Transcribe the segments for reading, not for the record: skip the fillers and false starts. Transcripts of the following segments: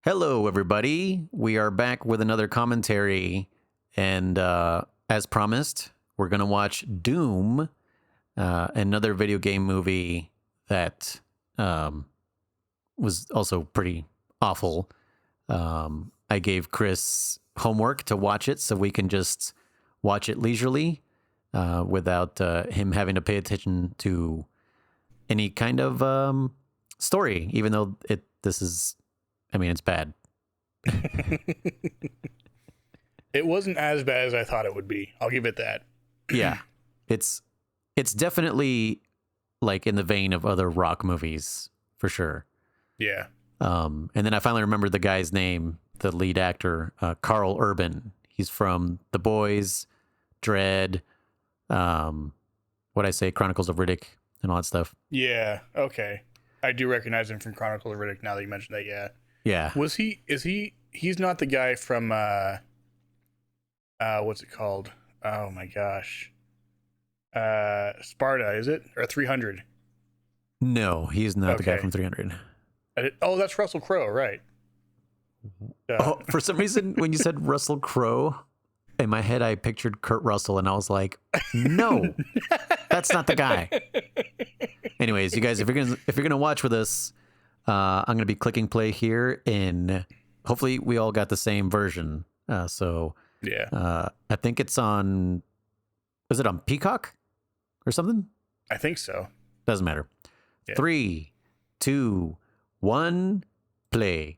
Hello, everybody. We are back with another commentary. And as promised, we're going to watch Doom, another video game movie that was also pretty awful. I gave Kriss homework to watch it so we can just watch it leisurely without him having to pay attention to any kind of story, even though it's bad. It wasn't as bad as I thought it would be. I'll give it that. Yeah. It's definitely like in the vein of other rock movies for sure. Yeah. And then I finally remembered the guy's name, the lead actor, Karl Urban. He's from The Boys, Dread, Chronicles of Riddick, and all that stuff. Yeah. Okay. I do recognize him from Chronicles of Riddick now that you mentioned that. Yeah. Yeah. He's not the guy from, what's it called? Oh my gosh. Sparta, is it? Or 300? No, he's not the guy from 300. That's Russell Crowe, right? For some reason, when you said Russell Crowe, in my head, I pictured Kurt Russell, and I was like, no, that's not the guy. Anyways, you guys, if you're gonna watch with us, I'm gonna be clicking play here, and hopefully we all got the same version. Yeah. I think it's on. Is it on Peacock or something? I think so. Doesn't matter. Yeah. 3, 2, 1, play.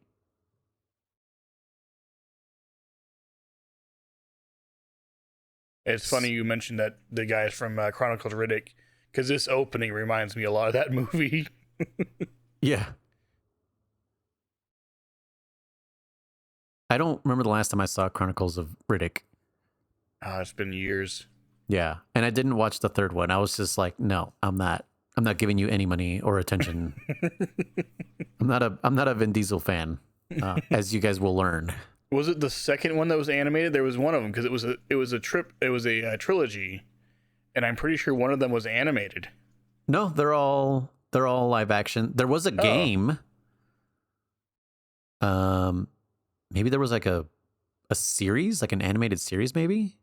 It's funny you mentioned that the guys from Chronicles of Riddick, because this opening reminds me a lot of that movie. Yeah. I don't remember the last time I saw Chronicles of Riddick. It's been years. Yeah, and I didn't watch the third one. I was just like, no, I'm not giving you any money or attention. I'm not a Vin Diesel fan, as you guys will learn. Was it the second one that was animated? There was one of them because it was a trilogy, and I'm pretty sure one of them was animated. No, they're all live action. There was a game. Maybe there was like a series, like an animated series, maybe.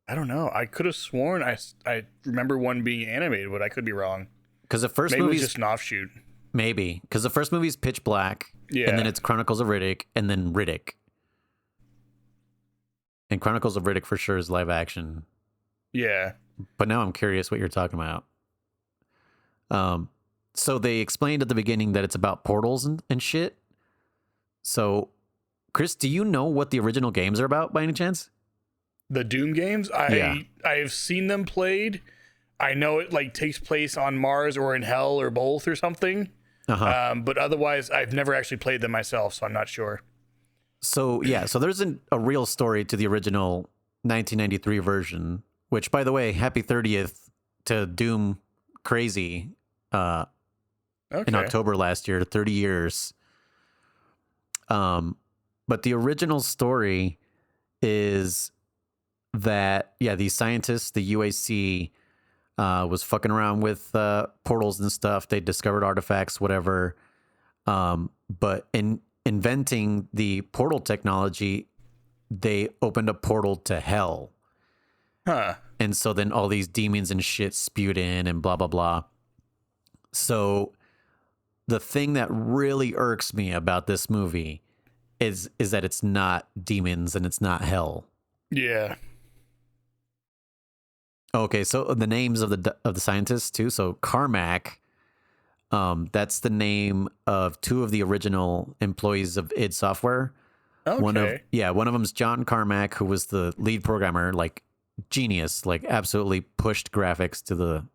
I don't know. I could have sworn I remember one being animated, but I could be wrong. Because the first maybe movie it was just an offshoot. Maybe because the first movie is Pitch Black, and then it's Chronicles of Riddick, and then Riddick. And Chronicles of Riddick for sure is live action. Yeah. But now I'm curious what you're talking about. So they explained at the beginning that it's about portals and shit. So, Kriss, do you know what the original games are about by any chance? The Doom games? I've seen them played. I know it like takes place on Mars or in Hell or both or something. Uh-huh. But otherwise, I've never actually played them myself, so I'm not sure. So there's a real story to the original 1993 version, which, by the way, happy 30th to Doom Crazy in October last year, 30 years. But the original story is that, these scientists, the UAC, was fucking around with portals and stuff. They discovered artifacts, whatever. But in inventing the portal technology, they opened a portal to hell. Huh. And so then all these demons and shit spewed in and blah, blah, blah. So the thing that really irks me about this movie is that it's not demons and it's not hell. Yeah. Okay, so the names of the scientists too. So Carmack, that's the name of two of the original employees of id Software. Okay. One of them's John Carmack, who was the lead programmer, like genius, like absolutely pushed graphics to the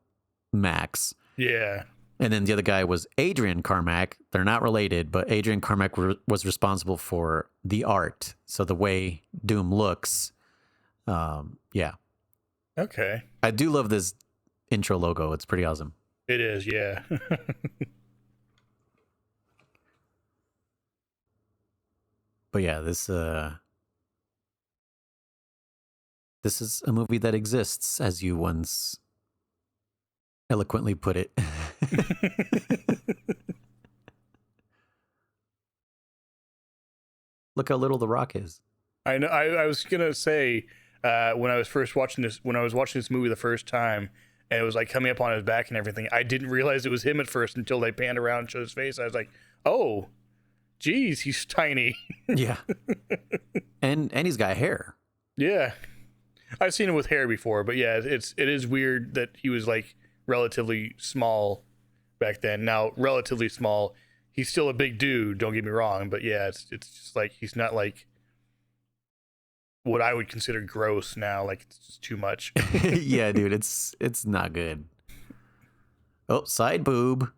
max. Yeah. And then the other guy was Adrian Carmack. They're not related, but Adrian Carmack was responsible for the art. So the way Doom looks, yeah. Okay. I do love this intro logo. It's pretty awesome. It is, yeah. But yeah, this is a movie that exists, as you once eloquently put it. Look how little The Rock is. I know. I was gonna say when I was watching this movie the first time, and it was like coming up on his back and everything. I didn't realize it was him at first until they panned around and showed his face. I was like, oh, geez, he's tiny. Yeah. and he's got hair. Yeah, I've seen him with hair before, but yeah, it is weird that he was like relatively small back then. Now, relatively small, he's still a big dude. Don't get me wrong, but yeah, it's just like he's not like what I would consider gross now. Like it's just too much. Yeah, dude, it's not good. Oh, side boob.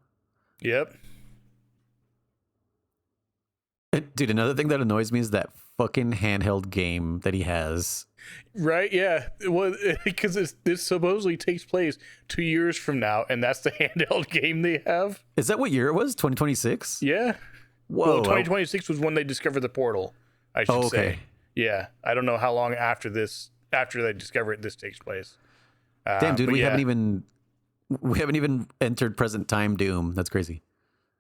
Yep. Dude, another thing that annoys me is that fucking handheld game that he has. Right? Yeah. Well, because this supposedly takes place 2 years from now, and that's the handheld game they have. Is that what year it was? 2026? Yeah. Whoa. Well, 2026 was when they discovered the portal, I should say. Yeah. I don't know how long after they discover it, this takes place. Damn, dude, we yeah. haven't even entered present time Doom. That's crazy.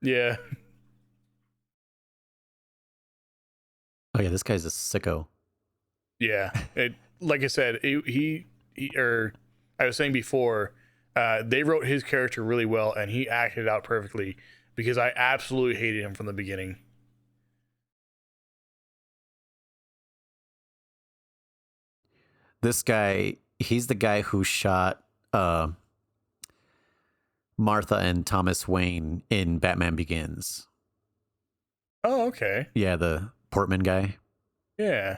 Yeah. Oh yeah, this guy's a sicko. Yeah, like I said, he or I was saying before, they wrote his character really well, and he acted it out perfectly because I absolutely hated him from the beginning. This guy, he's the guy who shot Martha and Thomas Wayne in Batman Begins. Oh, okay. Yeah, the Portman guy. Yeah.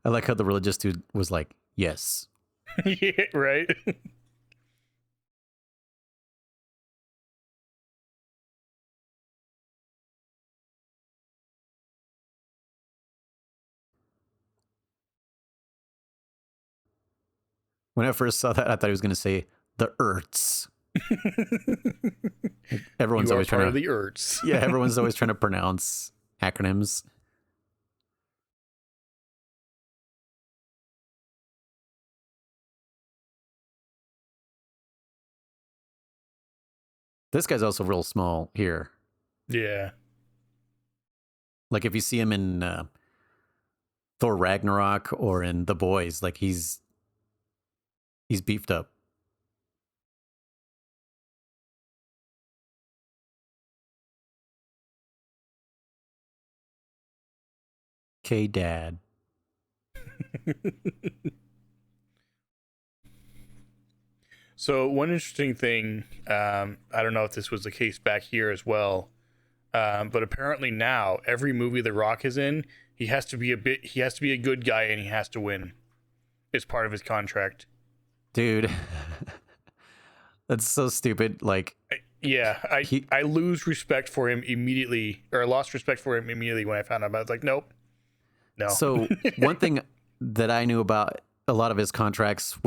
I like how the religious dude was like, yes. Yeah, right. When I first saw that, I thought he was going to say the Ertz. Everyone's You are always part trying of to. the Ertz. Yeah, everyone's always trying to pronounce acronyms. This guy's also real small here. Yeah. Like if you see him in Thor Ragnarok or in The Boys, like he's beefed up. Okay, Dad. So one interesting thing, I don't know if this was the case back here as well, but apparently now every movie The Rock is in, he has to be a good guy and he has to win. It's part of his contract. Dude. That's so stupid. Like, I lose respect for him immediately, or I lost respect for him immediately when I found out about it. I was like, nope. No. So one thing that I knew about a lot of his contracts,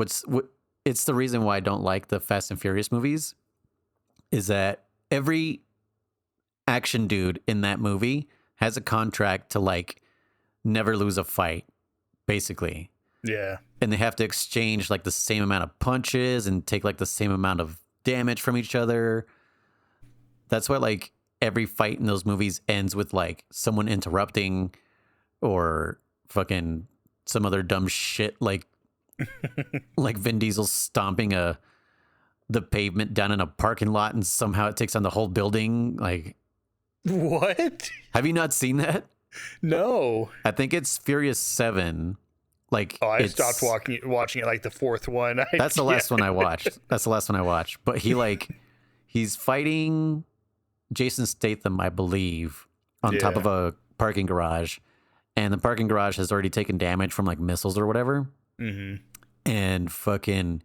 it's the reason why I don't like the Fast and Furious movies, is that every action dude in that movie has a contract to like never lose a fight, basically. Yeah. And they have to exchange like the same amount of punches and take like the same amount of damage from each other. That's why like every fight in those movies ends with like someone interrupting or fucking some other dumb shit like like Vin Diesel stomping the pavement down in a parking lot and somehow it takes on the whole building. Like, what? have you not seen that? No. I think it's Furious 7. Like, I stopped watching it like the fourth one. That's the last one I watched. That's the last one I watched. But he's fighting Jason Statham, I believe, on top of a parking garage. And the parking garage has already taken damage from like missiles or whatever. Mm-hmm. And fucking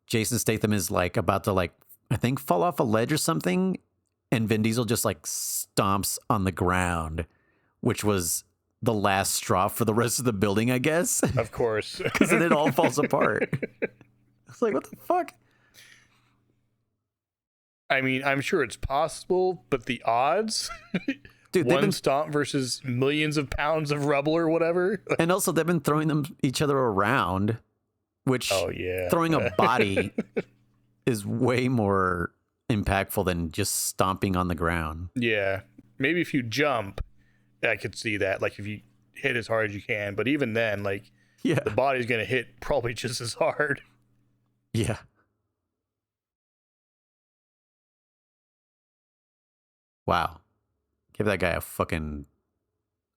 Jason Statham is like about to like, I think, fall off a ledge or something. And Vin Diesel just like stomps on the ground, which was the last straw for the rest of the building, I guess. Of course. Because then it all falls apart. It's like, what the fuck? I mean, I'm sure it's possible, but the odds... Dude, one stomp versus millions of pounds of rubble or whatever. And also they've been throwing each other around, which throwing a body is way more impactful than just stomping on the ground. Yeah. Maybe if you jump, I could see that. Like if you hit as hard as you can. But even then, like Yeah. the body's going to hit probably just as hard. Yeah. Wow. Give that guy a fucking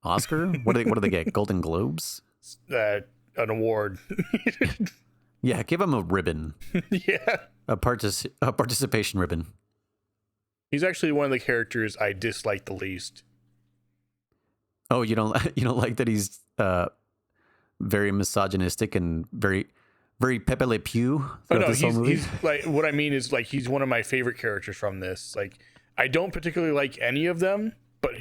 Oscar? What do they get? Golden Globes? An award. Yeah, give him a ribbon. Yeah. A participation ribbon. He's actually one of the characters I dislike the least. Oh, you don't like that he's very misogynistic and very Pepe Le Pew Oh no, this whole movie? he's like, what I mean is like he's one of my favorite characters from this. Like I don't particularly like any of them, but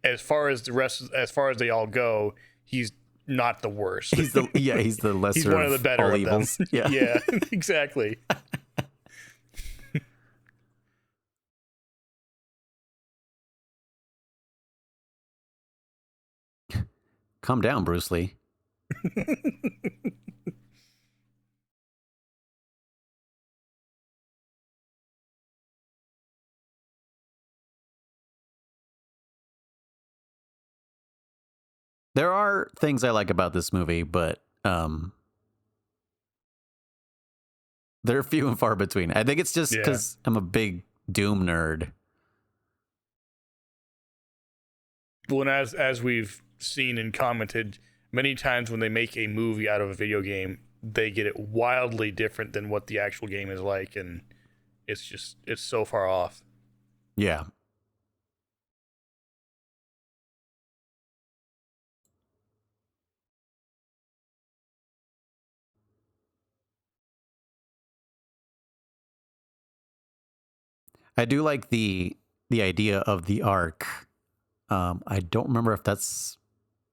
as far as they all go, he's not the worst. He's the lesser. He's one of the better all of evils. them. Yeah. Yeah, exactly. Calm down, Bruce Lee. There are things I like about this movie, but they're few and far between. I think it's just because I'm a big Doom nerd. Well, and as we've seen and commented many times, when they make a movie out of a video game, they get it wildly different than what the actual game is like, and it's so far off. Yeah. I do like the idea of the arc. I don't remember if that's.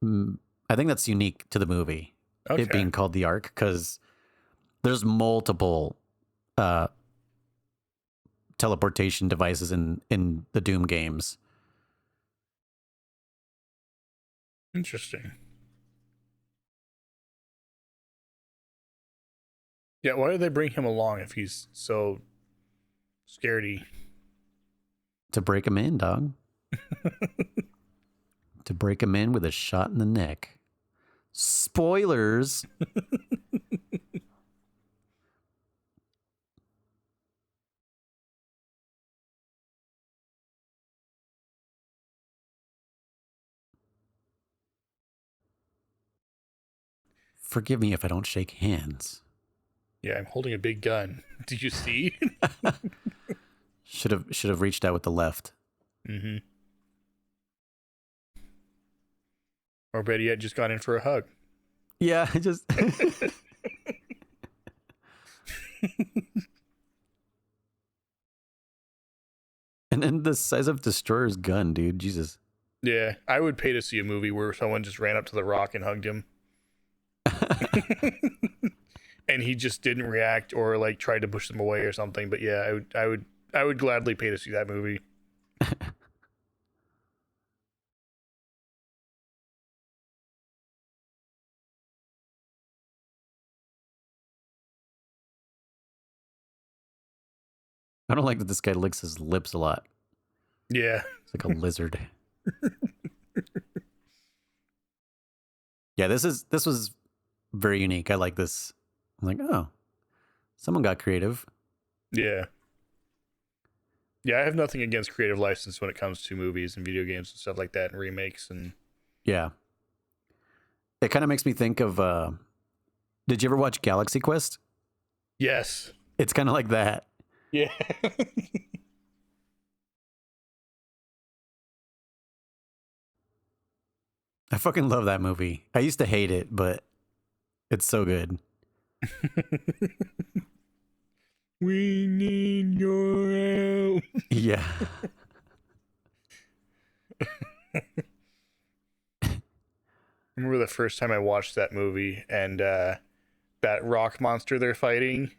I think that's unique to the movie. Okay. It being called the arc, because there's multiple teleportation devices in the Doom games. Interesting. Yeah, why did they bring him along if he's so scaredy? To break him in, dog. To break him in with a shot in the neck. Spoilers. Forgive me if I don't shake hands. Yeah, I'm holding a big gun. Did you see? Should have reached out with the left. Mm-hmm. Or better yet, just gone in for a hug. Yeah, I just. And then the size of Destroyer's gun, dude. Jesus. Yeah, I would pay to see a movie where someone just ran up to the Rock and hugged him. And he just didn't react or like tried to push them away or something. But yeah, I would gladly pay to see that movie. I don't like that this guy licks his lips a lot. Yeah. It's like a lizard. Yeah, this was very unique. I like this. I'm like, oh, someone got creative. Yeah. Yeah, I have nothing against creative license when it comes to movies and video games and stuff like that and remakes and Yeah. It kind of makes me think of did you ever watch Galaxy Quest? yes. It's kind of like that. Yeah. I fucking love that movie. I used to hate it, but it's so good. We need your help. Yeah. I remember the first time I watched that movie and that rock monster they're fighting.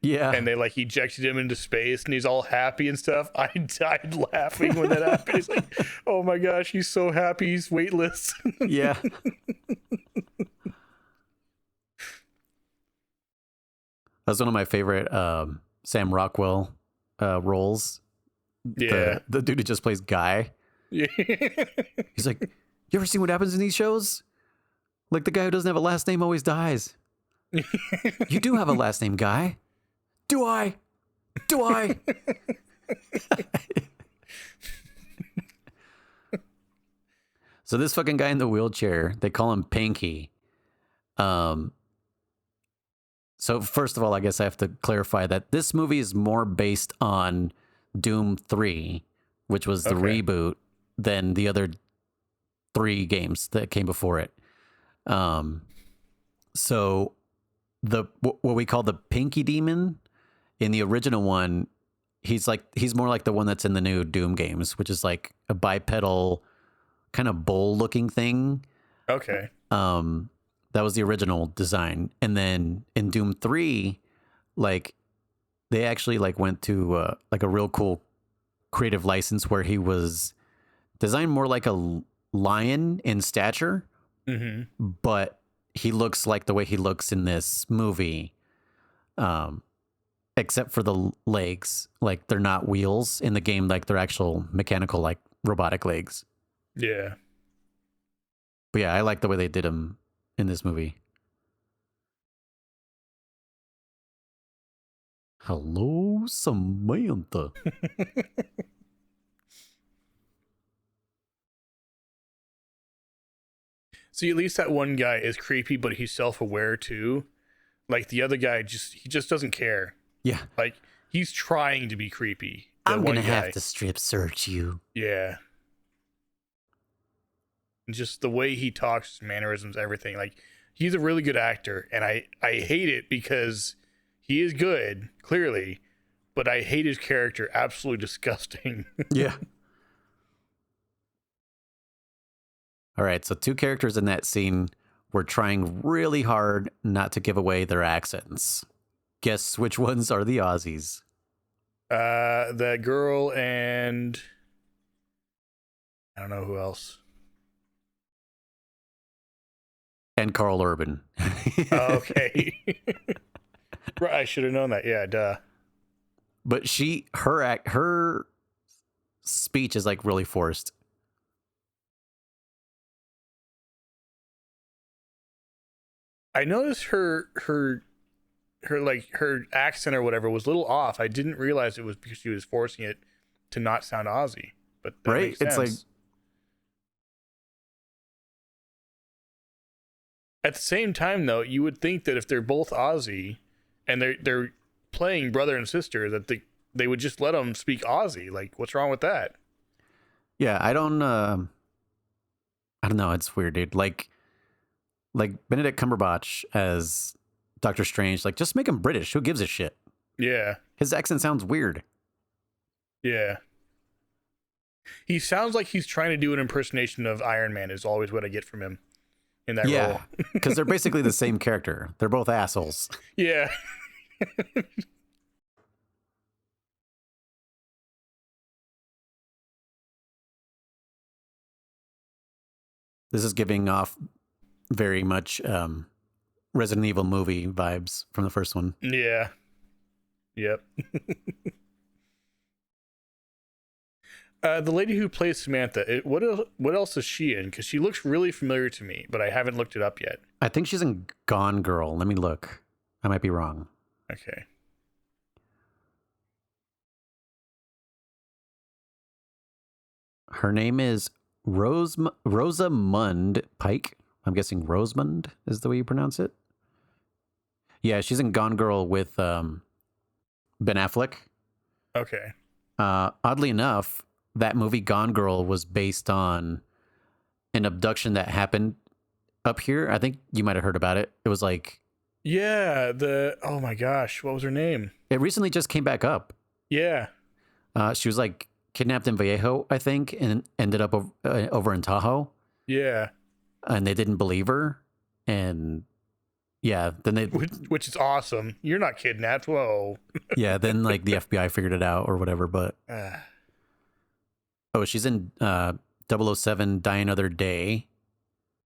Yeah. And they like ejected him into space and he's all happy and stuff. I died laughing when that happened. It's like, oh my gosh, he's so happy he's weightless. Yeah. That's one of my favorite Sam Rockwell roles. Yeah. The dude who just plays Guy. Yeah. He's like, you ever seen what happens in these shows? Like the guy who doesn't have a last name always dies. You do have a last name, Guy. Do I? Do I? So this fucking guy in the wheelchair, they call him Pinky. So first of all, I guess I have to clarify that this movie is more based on Doom 3, which was the reboot, than the other 3 games that came before it. So what we call the Pinky Demon in the original one, he's more like the one that's in the new Doom games, which is like a bipedal kind of bull looking thing. Okay. That was the original design. And then in Doom 3, like they actually like went to like a real cool creative license where he was designed more like a lion in stature, but he looks like the way he looks in this movie, except for the legs. Like they're not wheels in the game, like they're actual mechanical, like robotic legs. Yeah. But yeah, I like the way they did him in this movie. Hello, Samantha. See, at least that one guy is creepy, but he's self-aware too. Like the other guy, he just doesn't care. Yeah. Like he's trying to be creepy. I'm gonna have to strip search you. Yeah. And just the way he talks, his mannerisms, everything. Like he's a really good actor, and I hate it because he is good, clearly, but I hate his character. Absolutely disgusting. Yeah. All right, so 2 characters in that scene were trying really hard not to give away their accents. Guess which ones are the Aussies? The girl and I don't know who else. And Karl Urban. Okay. Right, I should have known that. Yeah, duh. But her speech is like really forced. I noticed her like her accent or whatever was a little off. I didn't realize it was because she was forcing it to not sound Aussie. But that Right? makes sense. It's like at the same time though, you would think that if they're both Aussie and they're playing brother and sister, that they would just let them speak Aussie. Like, what's wrong with that? yeah, I don't know. It's weird, dude. Like Benedict Cumberbatch as Doctor Strange, like just make him British. Who gives a shit? Yeah. His accent sounds weird. Yeah. He sounds like he's trying to do an impersonation of Iron Man is always what I get from him in that role. Because they're basically the same character. They're both assholes. Yeah. This is giving off very much Resident Evil movie vibes from the first one. Yeah. Yep. The lady who plays Samantha, what else is she in? Because she looks really familiar to me, but I haven't looked it up yet. I think she's in Gone Girl. Let me look. I might be wrong. Okay. Her name is Rosamund Pike. I'm guessing Rosamund is the way you pronounce it. Yeah, she's in Gone Girl with Ben Affleck. Okay. Oddly enough, that movie Gone Girl was based on an abduction that happened up here. I think you might have heard about it. It was like... Yeah, oh my gosh, what was her name? It recently just came back up. Yeah. She was like kidnapped in Vallejo, I think, and ended up over in Tahoe. Yeah. And they didn't believe her. And yeah, then they... Which is awesome. You're not kidnapped. Whoa. Yeah, then like the FBI figured it out or whatever, but... Oh, she's in 007 Die Another Day,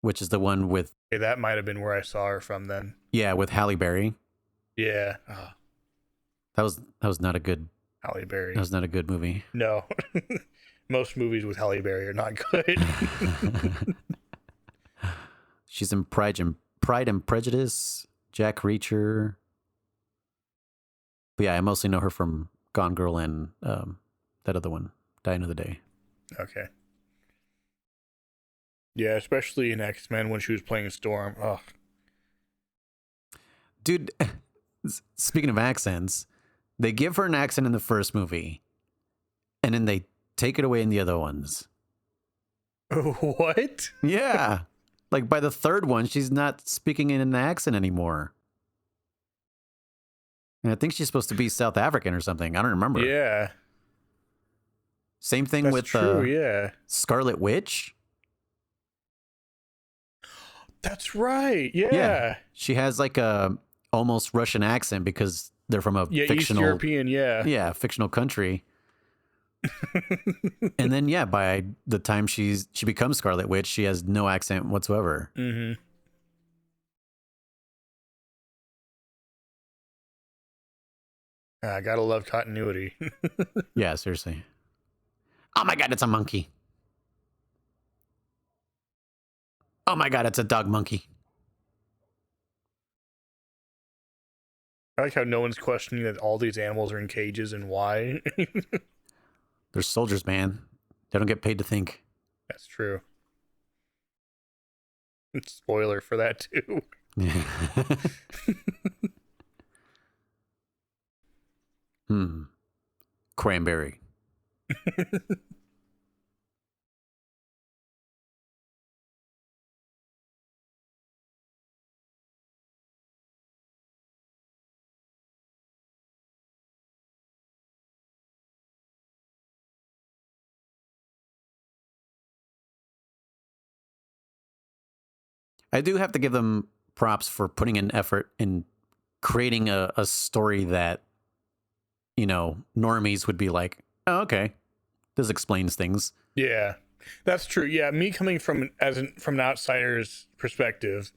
which is the one with... Hey, that might have been where I saw her from then. Yeah, with Halle Berry. Yeah. Oh. That was not a good Halle Berry. that was not a good movie. No. Most movies with Halle Berry are not good. She's in Pride and Prejudice, Jack Reacher. But yeah, I mostly know her from Gone Girl and that other one, Die Another Day. Okay. Yeah, especially in X-Men when she was playing Storm. Oh, Dude, speaking of accents, they give her an accent in the first movie, and then they take it away in the other ones. what? Yeah. Like by the third one, she's not speaking in an accent anymore. And I think she's supposed to be South African or something. I don't remember. Yeah, Same thing that's with true. Yeah, Scarlet Witch. that's right. Yeah. Yeah, She has like a almost Russian accent because they're from a yeah, East fictional European. Yeah, fictional country. And then yeah, by the time she becomes Scarlet Witch, she has no accent whatsoever. mm-hmm. I gotta love continuity. Yeah, seriously. Oh my god, it's a monkey. Oh my god, it's a dog monkey. I like how no one's questioning that all these animals are in cages and why. They're soldiers, man. They don't get paid to think. That's true. Spoiler for that too. Cranberry. I do have to give them props for putting an effort in creating a story that, normies would be like, oh, okay, this explains things. Yeah, that's true. Yeah, me coming from from an outsider's perspective,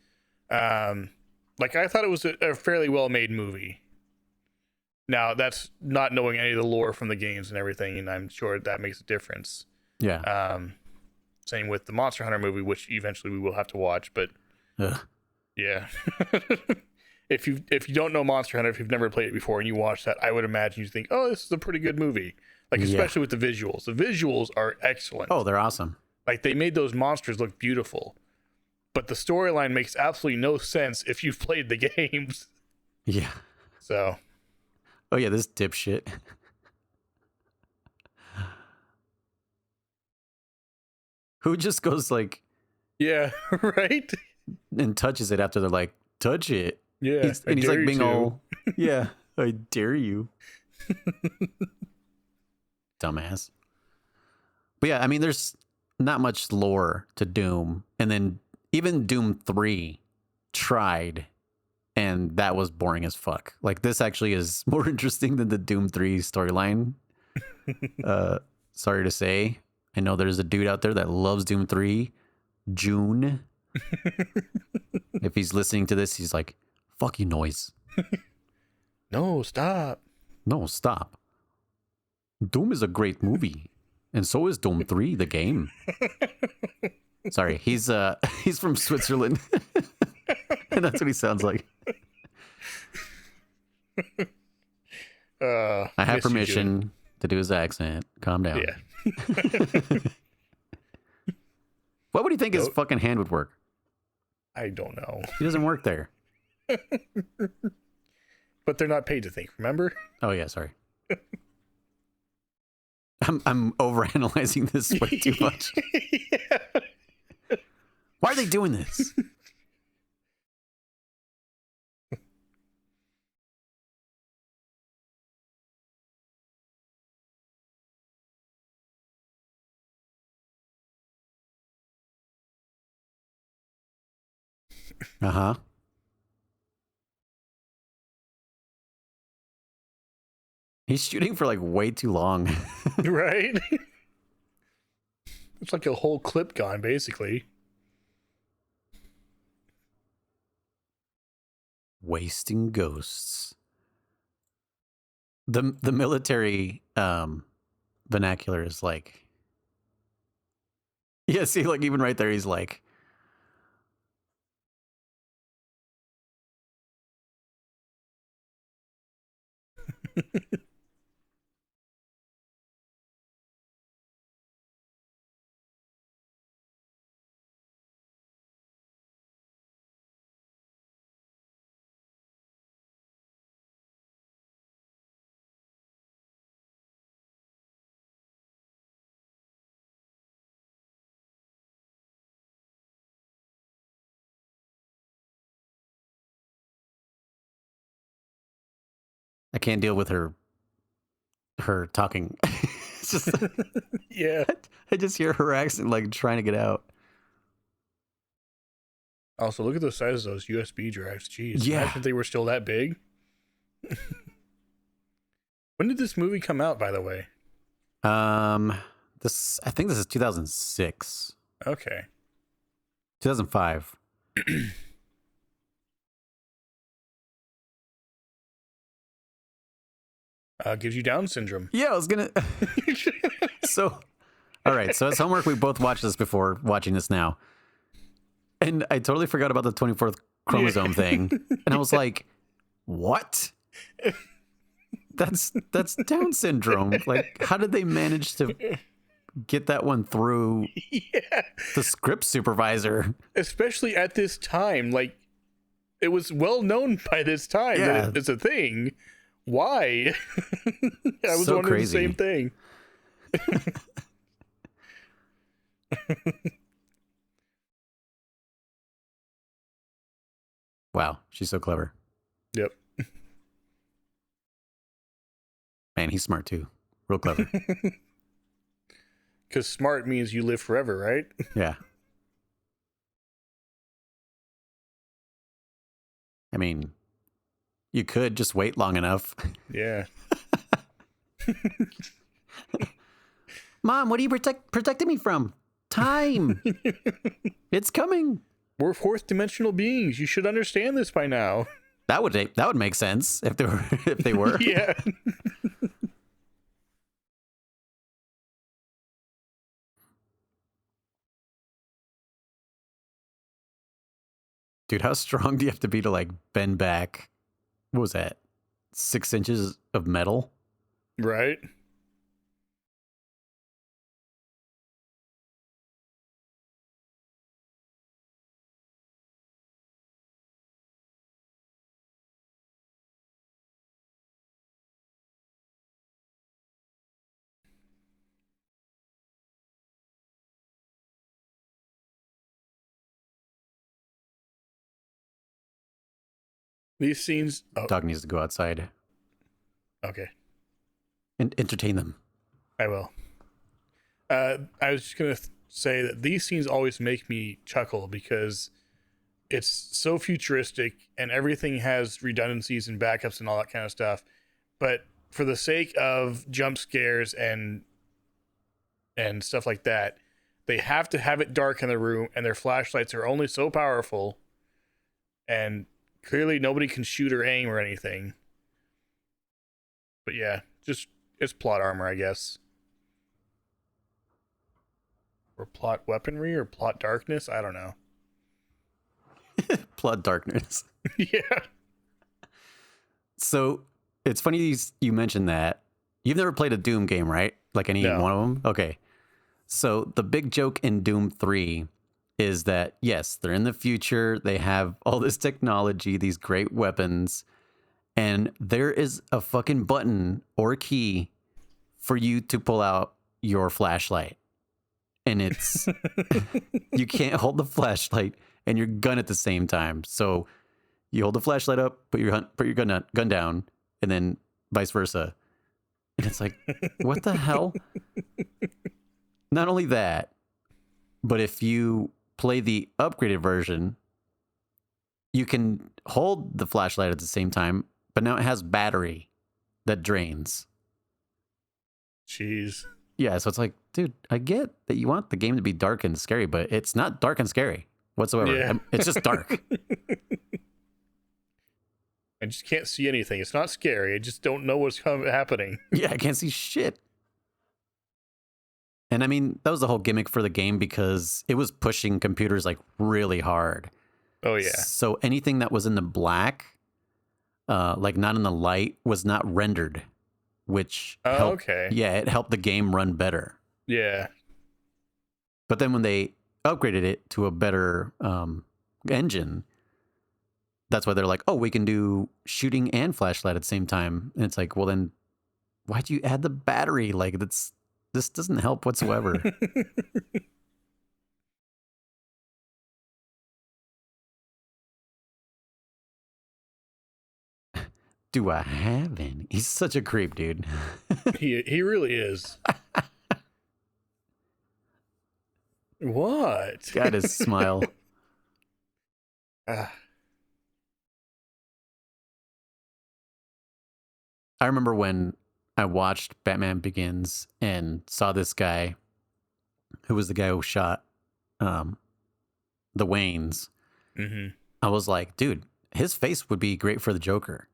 like I thought it was a fairly well made movie. Now that's not knowing any of the lore from the games and everything, and I'm sure that makes a difference. Yeah. Same with the Monster Hunter movie, which eventually we will have to watch. But Ugh. yeah, if you don't know Monster Hunter, if you've never played it before and you watch that, I would imagine you think, oh, this is a pretty good movie. Like especially with the visuals. The visuals are excellent. Oh, they're awesome. Like they made those monsters look beautiful. But the storyline makes absolutely no sense if you've played the games. Yeah. So. Oh yeah, this dipshit. Who just goes like, yeah, right? and touches it after they're like, touch it. Yeah. And he's like being to. all, yeah, I dare you. Dumbass. But yeah, I mean, there's not much lore to Doom. And then even Doom 3 tried, and that was boring as fuck. Like, this actually is more interesting than the Doom 3 storyline. Sorry to say. I know there's a dude out there that loves Doom 3. June. If he's listening to this, he's like, fuck you, noise. No, stop. No, stop. Doom is a great movie. And so is Doom 3, the game. Sorry, he's from Switzerland. And that's what he sounds like. I have permission to do his accent. Calm down. Yeah. What would you think his fucking hand would work? I don't know. He doesn't work there. But they're not paid to think, remember? Oh yeah, sorry. I'm overanalyzing this way too much. Yeah. Why are they doing this? Uh-huh. He's shooting for like way too long. Right? It's like a whole clip gone, basically. Wasting ghosts. The military vernacular is like, yeah. See, like even right there, he's like, I can't deal with her talking. It's just Yeah. I just hear her accent like trying to get out. Also, look at the size of those USB drives. Jeez, Yeah. imagine if they were still that big. When did this movie come out, by the way? This I think this is 2006, Okay. 2005. Gives you Down syndrome. Yeah, I was gonna. So, all right. So as homework, we both watched this before watching this now, and I totally forgot about the 24th chromosome thing, and I was like, "What? That's Down syndrome. Like, how did they manage to get that one through Yeah. the script supervisor?" Especially at this time. Like, it was well known by this time Yeah. that it's a thing. Why? I was So wondering crazy. the same thing. Wow, she's so clever. Yep. Man, he's smart too. Real clever. Because smart means you live forever, right? Yeah. I mean, you could just wait long enough. Yeah. Mom, what are you protecting me from? Time. It's coming. We're fourth dimensional beings. You should understand this by now. That would make sense if they were if they were. Yeah. Dude, how strong do you have to be to like bend back? What was that? 6 inches of metal? Right? These scenes. Oh, Dog needs to go outside okay. and entertain them. I will. I was just going to say that these scenes always make me chuckle because it's so futuristic and everything has redundancies and backups and all that kind of stuff. But for the sake of jump scares and stuff like that, they have to have it dark in the room, and their flashlights are only so powerful, and clearly nobody can shoot or aim or anything. But yeah, just it's plot armor, I guess. Or plot weaponry or plot darkness, I don't know. Blood darkness. Yeah. So it's funny you mentioned that. You've never played a Doom game, right? Like any No. one of them? Okay. So the big joke in Doom 3 is that, yes, they're in the future. They have all this technology, these great weapons, and there is a fucking button or key for you to pull out your flashlight. And it's, you can't hold the flashlight and your gun at the same time. So you hold the flashlight up, put your gun down, and then vice versa. And it's like, what the hell? Not only that, but if you play the upgraded version, you can hold the flashlight at the same time, but now it has battery that drains. Jeez. Yeah, so it's like, dude, I get that you want the game to be dark and scary, but it's not dark and scary whatsoever. Yeah. It's just dark. I just can't see anything. It's not scary. I just don't know what's happening. Yeah, I can't see shit. And I mean, that was the whole gimmick for the game because it was pushing computers like really hard. Oh yeah. So anything that was in the black, like not in the light, was not rendered, which Oh, helped. okay. Yeah, it helped the game run better. Yeah. But then when they upgraded it to a better engine, that's why they're like, oh, we can do shooting and flashlight at the same time. And it's like, well, then why'd you add the battery? Like, this doesn't help whatsoever. Do I have any? He's such a creep, dude. He really is. What? Got his smile. Ah, I remember when I watched Batman Begins and saw this guy who was the guy who shot the Waynes. mm-hmm. I was like, dude, his face would be great for the Joker.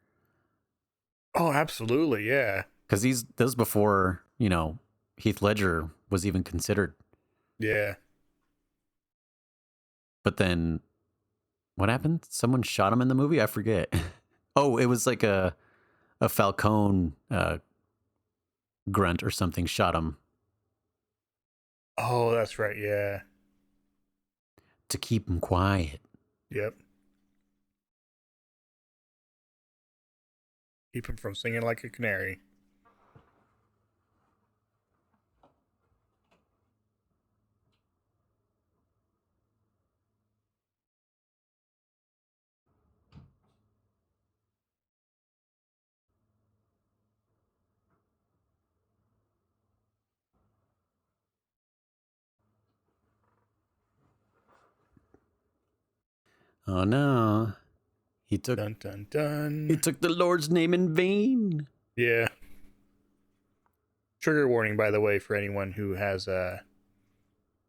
Oh, absolutely. Yeah. Because this was before, Heath Ledger was even considered. Yeah. But then what happened? Someone shot him in the movie? I forget. Oh, it was like a Falcone grunt or something shot him Oh, that's right. Yeah. to keep him quiet. Yep. Keep him from singing like a canary. Oh no. He took Dun dun dun. the Lord's name in vain. Yeah. Trigger warning, by the way, for anyone who has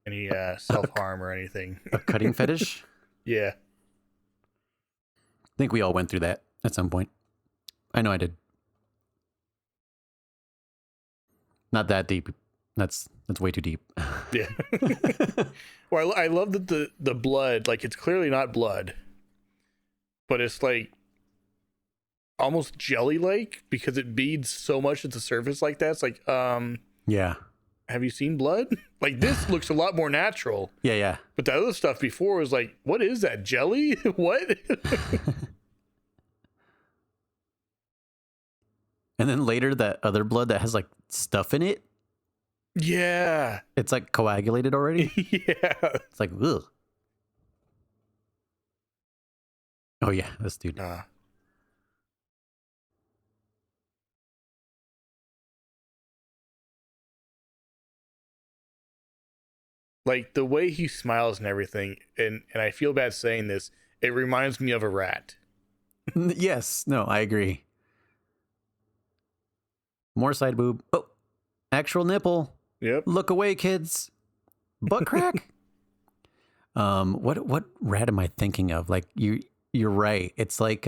any self-harm or anything. A cutting fetish? Yeah. I think we all went through that at some point. I know I did. Not that deep. That's way too deep. Yeah. Well, I love that the blood, like, it's clearly not blood, but it's like almost jelly-like because it beads so much at the surface like that. It's like, Yeah. have you seen blood? Like, this looks a lot more natural. Yeah. But the other stuff before was like, what is that, jelly? What? And then later, that other blood that has like stuff in it, Yeah. it's like coagulated already. Yeah. It's like, ugh. Oh yeah, this dude. Like, the way he smiles and everything, and I feel bad saying this, it reminds me of a rat. Yes, no, I agree. More side boob. Oh, actual nipple. Yep. Look away, kids. Butt crack. What rat am I thinking of? Like you're right. It's like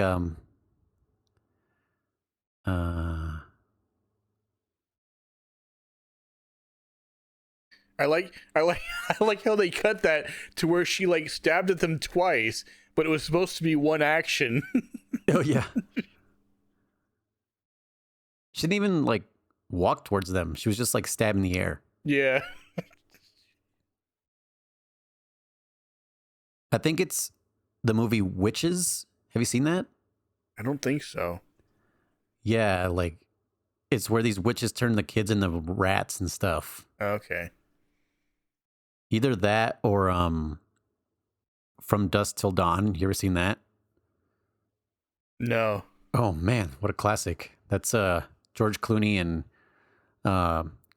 I like I like how they cut that to where she like stabbed at them twice, but it was supposed to be one action. oh yeah. She didn't even like walk towards them. She was just like stabbing the air. Yeah. I think it's the movie Witches. Have you seen that? I don't think so. Yeah, like it's where these witches turn the kids into rats and stuff. Okay. Either that or From Dusk Till Dawn. You ever seen that? No. Oh man, what a classic. That's George Clooney and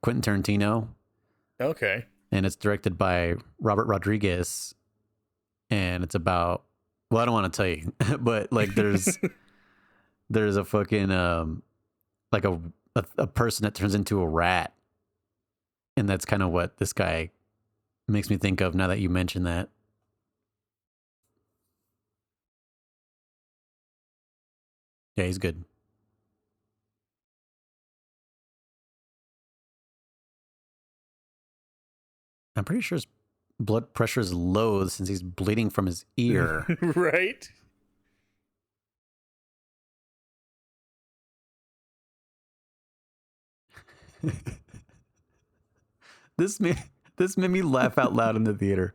Quentin Tarantino. Okay. And it's directed by Robert Rodriguez. And it's about, well, I don't want to tell you, but like there's a fucking like a person that turns into a rat. And that's kind of what this guy makes me think of now that you mention that. Yeah, he's good. I'm pretty sure his blood pressure is low since he's bleeding from his ear. Right? This made me laugh out loud in the theater.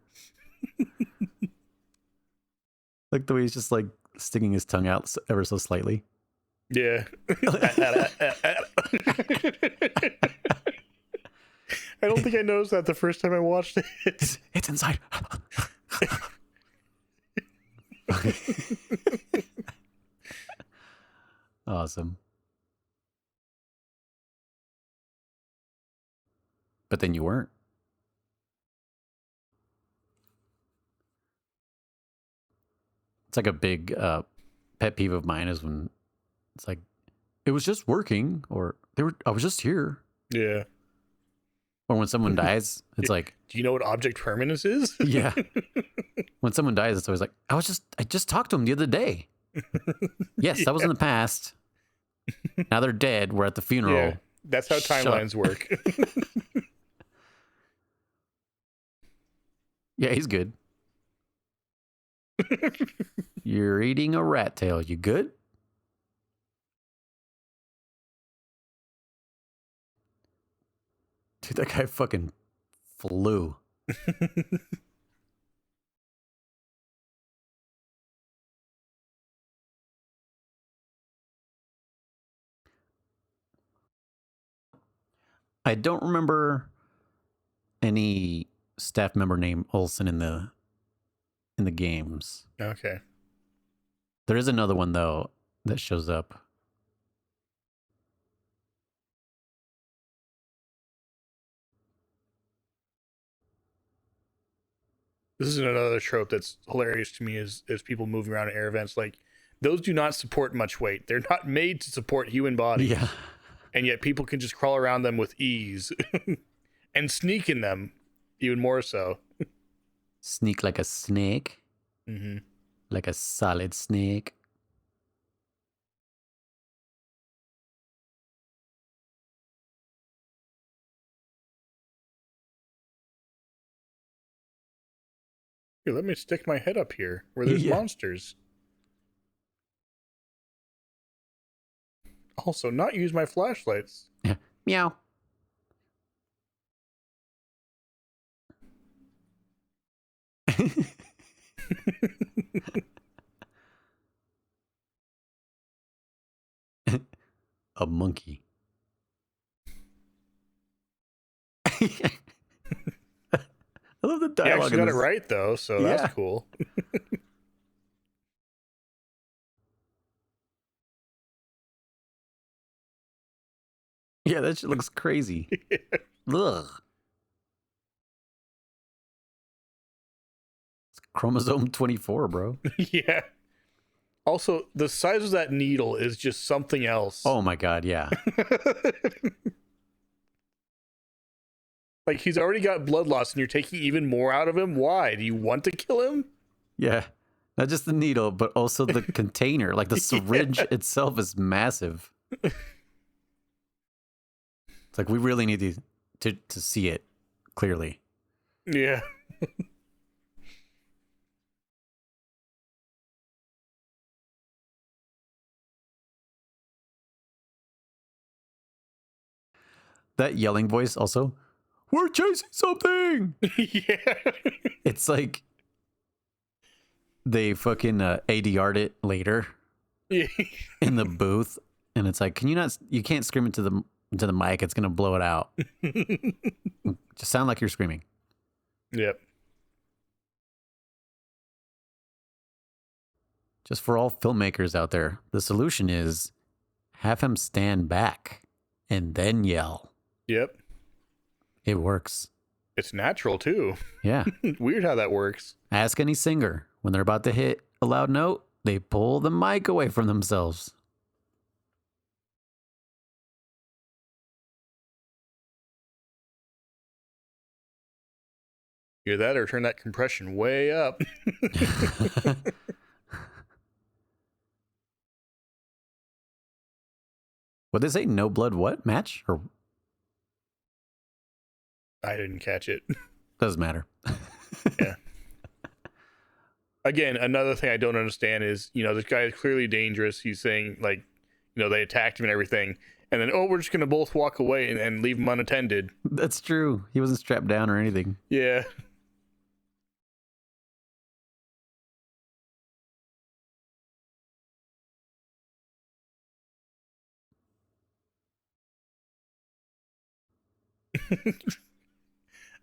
Like the way he's just like sticking his tongue out ever so slightly. Yeah. I don't think I noticed that the first time I watched it. It's inside. Awesome. But then you weren't. It's like a big pet peeve of mine is when it's like, it was just working, or I was just here. Yeah. Or when someone dies, it's like, do you know what object permanence is? Yeah. When someone dies, it's always like, I just talked to him the other day. Yes, Yeah. that was in the past. Now they're dead. We're at the funeral. Yeah. That's how timelines work. Yeah, he's good. You're eating a rat tail. You good? Dude, that guy fucking flew. I don't remember any staff member named Olsen in the games. Okay. There is another one though that shows up. This is another trope that's hilarious to me is people moving around in air vents. Like, those do not support much weight. They're not made to support human bodies. Yeah. And yet people can just crawl around them with ease and sneak in them even more so. Sneak like a snake. Mm-hmm. Like a solid snake. Here, let me stick my head up here where there's Yeah. monsters. Also, not use my flashlights. Yeah. Meow. A monkey. I love the He dialogue. actually got it right, though, so Yeah. that's cool. Yeah, that shit looks crazy. Ugh. It's chromosome 24, bro. Yeah. Also, the size of that needle is just something else. Oh my god, yeah. Like, he's already got blood loss and you're taking even more out of him? Why? Do you want to kill him? Yeah. Not just the needle, but also the container. Like the syringe itself is massive. It's like we really need to see it clearly. Yeah. That yelling voice also, we're chasing something. Yeah. It's like they fucking ADR'd it later Yeah. in the booth, and it's like, you can't scream into the mic, it's gonna blow it out. Just sound like you're screaming. Yep. Just for all filmmakers out there, the solution is have him stand back and then yell. Yep. It works. It's natural, too. Yeah. Weird how that works. Ask any singer. When they're about to hit a loud note, they pull the mic away from themselves. Hear that or turn that compression way up. What they say? No blood what match? Or I didn't catch it. doesn't matter. Yeah. Again, another thing I don't understand is, this guy is clearly dangerous. He's saying, like, they attacked him and everything. And then, we're just going to both walk away and leave him unattended. That's true. He wasn't strapped down or anything. Yeah.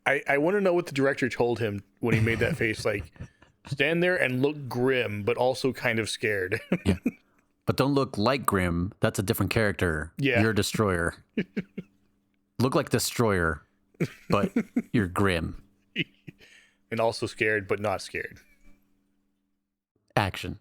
I want to know what the director told him when he made that face. Like, stand there and look grim, but also kind of scared. Yeah. But don't look like Grim. That's a different character. Yeah. You're a Destroyer. Look like Destroyer, but you're Grim. And also scared, but not scared. Action.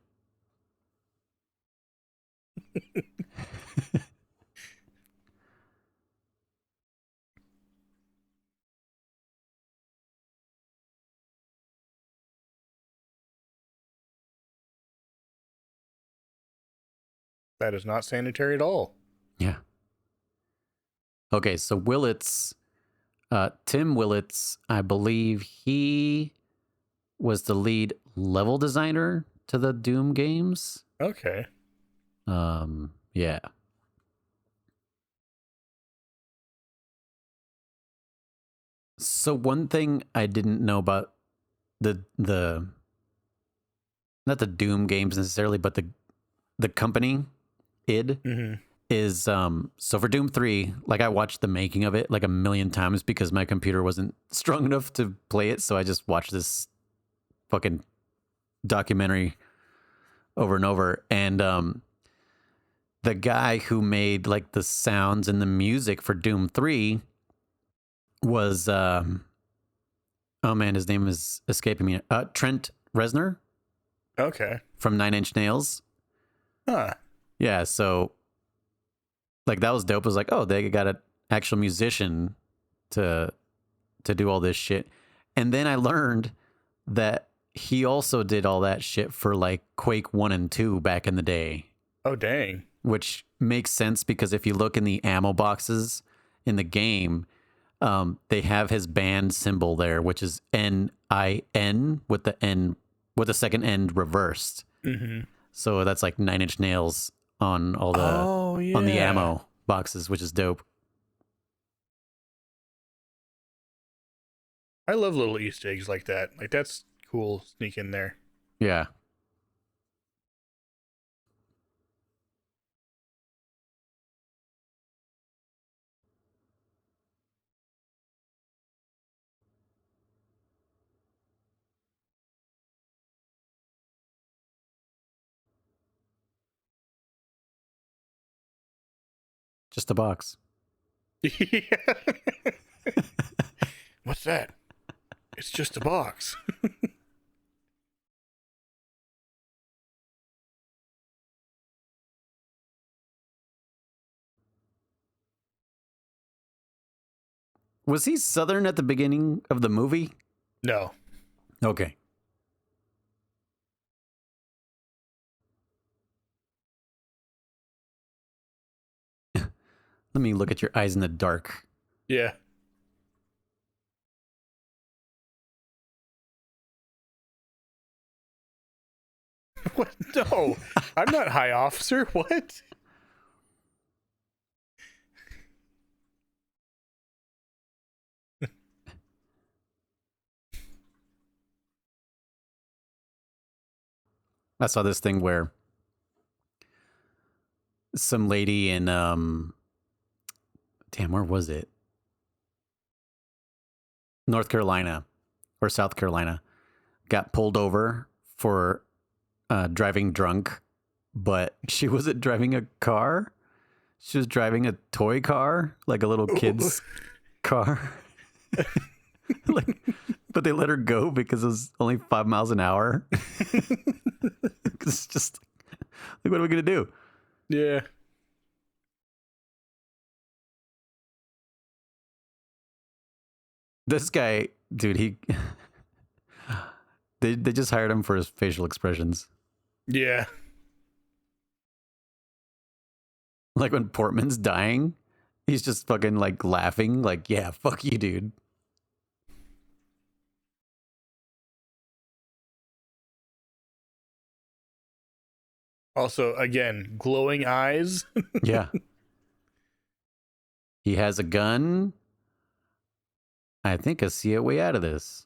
That is not sanitary at all. Yeah. Okay, so Willits, Tim Willits, I believe he was the lead level designer to the Doom games. Okay. Yeah. So one thing I didn't know about the not the Doom games necessarily, but the company id is so for Doom 3, like I watched the making of it like a million times because my computer wasn't strong enough to play it, so I just watched this fucking documentary over and over. And the guy who made like the sounds and the music for Doom 3 was oh man, his name is escaping me. Trent Reznor. Okay. From Nine Inch Nails. Huh. Yeah, so like that was dope. It was like, oh, they got an actual musician to do all this shit. And then I learned that he also did all that shit for like Quake 1 and 2 back in the day. Oh, dang. Which makes sense because if you look in the ammo boxes in the game, they have his band symbol there, which is NIN with the second end reversed. Mm-hmm. So that's like Nine Inch Nails on all the on the ammo boxes, which is dope. I love little Easter eggs like that. Like, that's cool. Sneak in there. Yeah. Just a box. What's that? It's just a box. Was he Southern at the beginning of the movie? No. Okay. Let me look at your eyes in the dark. Yeah. What? No. I'm not high officer. What? I saw this thing where some lady in damn, where was it? North Carolina or South Carolina got pulled over for driving drunk, but she wasn't driving a car. She was driving a toy car, like a little kid's car. Like, but they let her go because it was only 5 miles an hour. It's just like, what are we gonna do? Yeah. This guy, dude, they just hired him for his facial expressions. Yeah. Like when Portman's dying, he's just fucking like laughing, like, yeah, fuck you, dude. Also, again, glowing eyes. Yeah. He has a gun. I think I see a way out of this.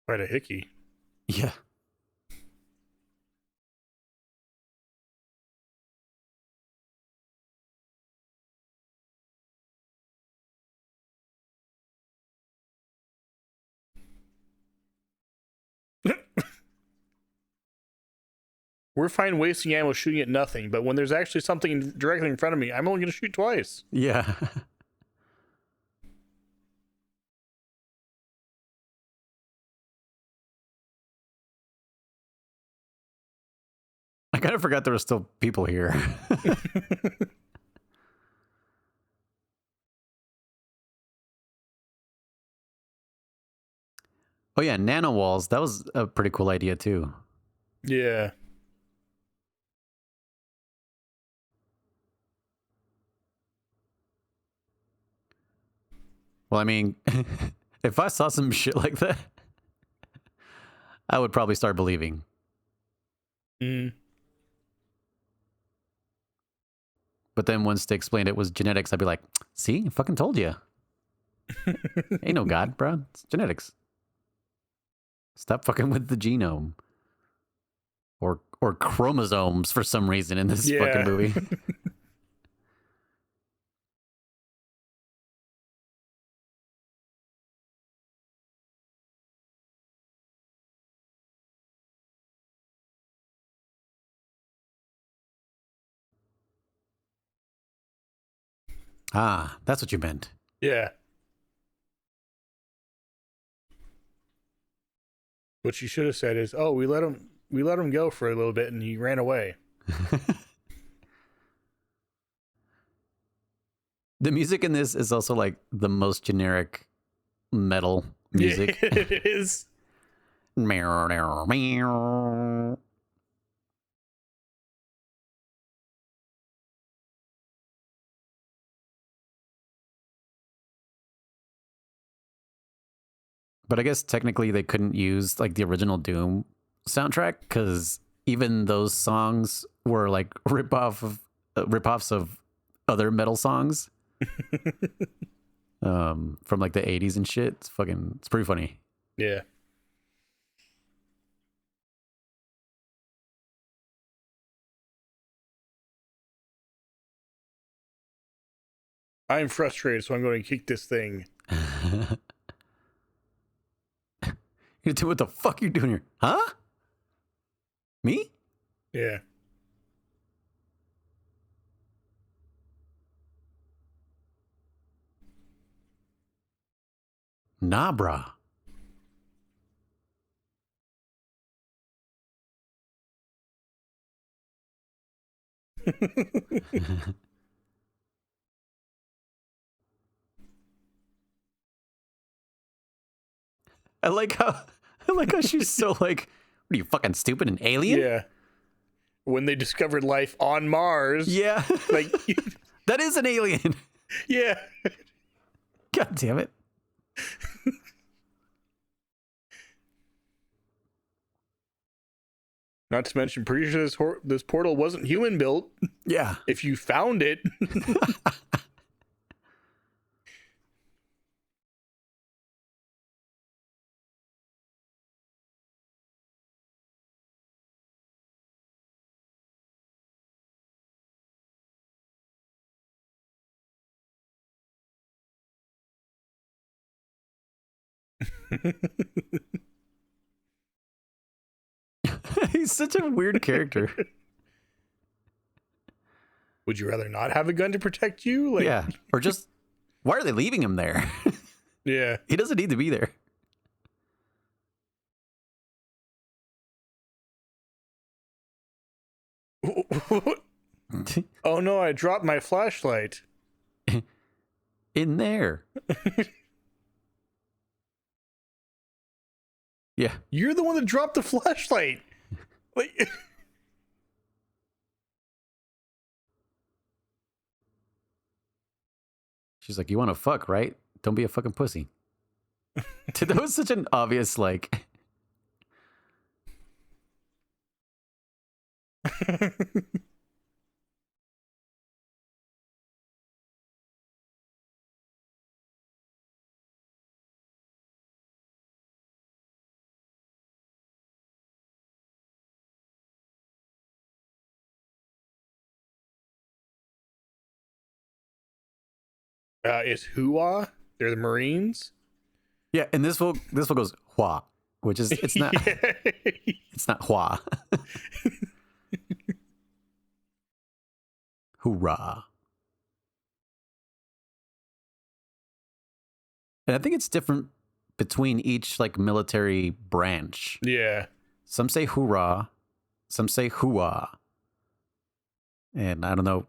Quite a hickey. Yeah. We're fine wasting ammo shooting at nothing, but when there's actually something directly in front of me, I'm only going to shoot twice. Yeah. I kind of forgot there were still people here. Oh yeah, nano walls. That was a pretty cool idea too. Yeah. Well, I mean, if I saw some shit like that, I would probably start believing. Mm. But then once they explained it was genetics, I'd be like, see, I fucking told you. Ain't no God, bro. It's genetics. Stop fucking with the genome. Or chromosomes for some reason in this fucking movie. Ah, that's what you meant. Yeah. What you should have said is, "Oh, we let him go for a little bit, and he ran away." The music in this is also like the most generic metal music. Yeah, it is. Meow, meow, meow. But I guess technically they couldn't use like the original Doom soundtrack because even those songs were like ripoffs of other metal songs from like the 80s and shit. It's pretty funny. Yeah. I'm frustrated, so I'm going to kick this thing. What the fuck you doing here? Huh? Me? Yeah. Nah, brah. I like how she's so like, what are you fucking stupid, an alien? Yeah. When they discovered life on Mars. Yeah. Like, that is an alien. yeah. God damn it. Not to mention, pretty sure this portal wasn't human built. Yeah. If you found it. He's such a weird character. Would you rather not have a gun to protect you? Like, Yeah. Or just, why are they leaving him there? yeah. He doesn't need to be there. Oh no, I dropped my flashlight. In there. Yeah. You're the one that dropped the flashlight. Like, She's like, you want to fuck, right? Don't be a fucking pussy. Dude, that was such an obvious, like, is Hua? They're the Marines. yeah. And this one goes hua, which is it's not Yeah. it's not hua. Hoorah. And I think it's different between each like military branch. Yeah. Some say hoorah, some say hua. And I don't know,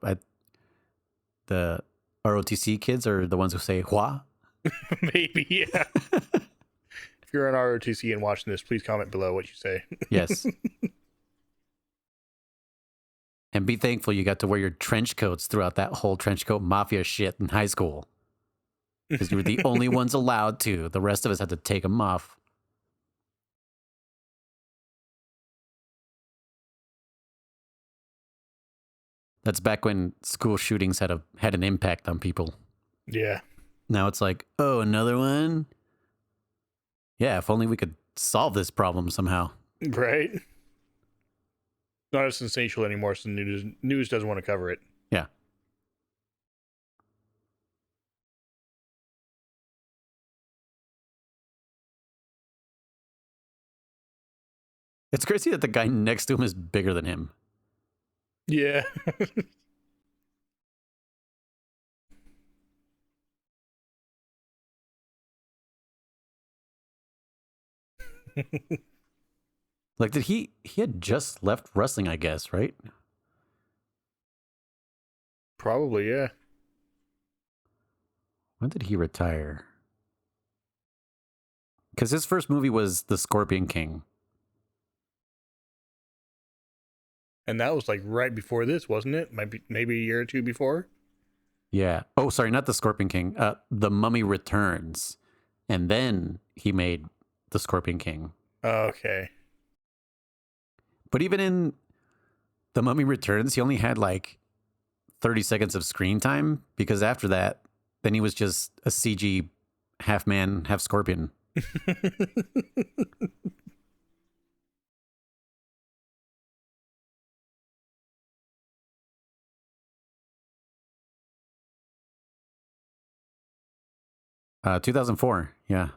the ROTC kids are the ones who say hua. Maybe, yeah. If you're on ROTC and watching this, please comment below what you say. Yes. And be thankful you got to wear your trench coats throughout that whole trench coat mafia shit in high school. Because you were the only ones allowed to. The rest of us had to take them off. That's back when school shootings had an impact on people. Yeah. Now it's like, oh, another one? Yeah, if only we could solve this problem somehow. Right? Not as sensational anymore, so the news doesn't want to cover it. Yeah. It's crazy that the guy next to him is bigger than him. Yeah. Like, did he had just left wrestling, I guess, right? Probably, yeah. When did he retire? Because his first movie was The Scorpion King. And that was like right before this, wasn't it? Maybe a year or two before. Yeah. Oh, sorry, not The Scorpion King. The Mummy Returns. And then he made The Scorpion King. Okay. But even in The Mummy Returns, he only had like 30 seconds of screen time because after that, then he was just a CG half man, half scorpion. 2004. Yeah.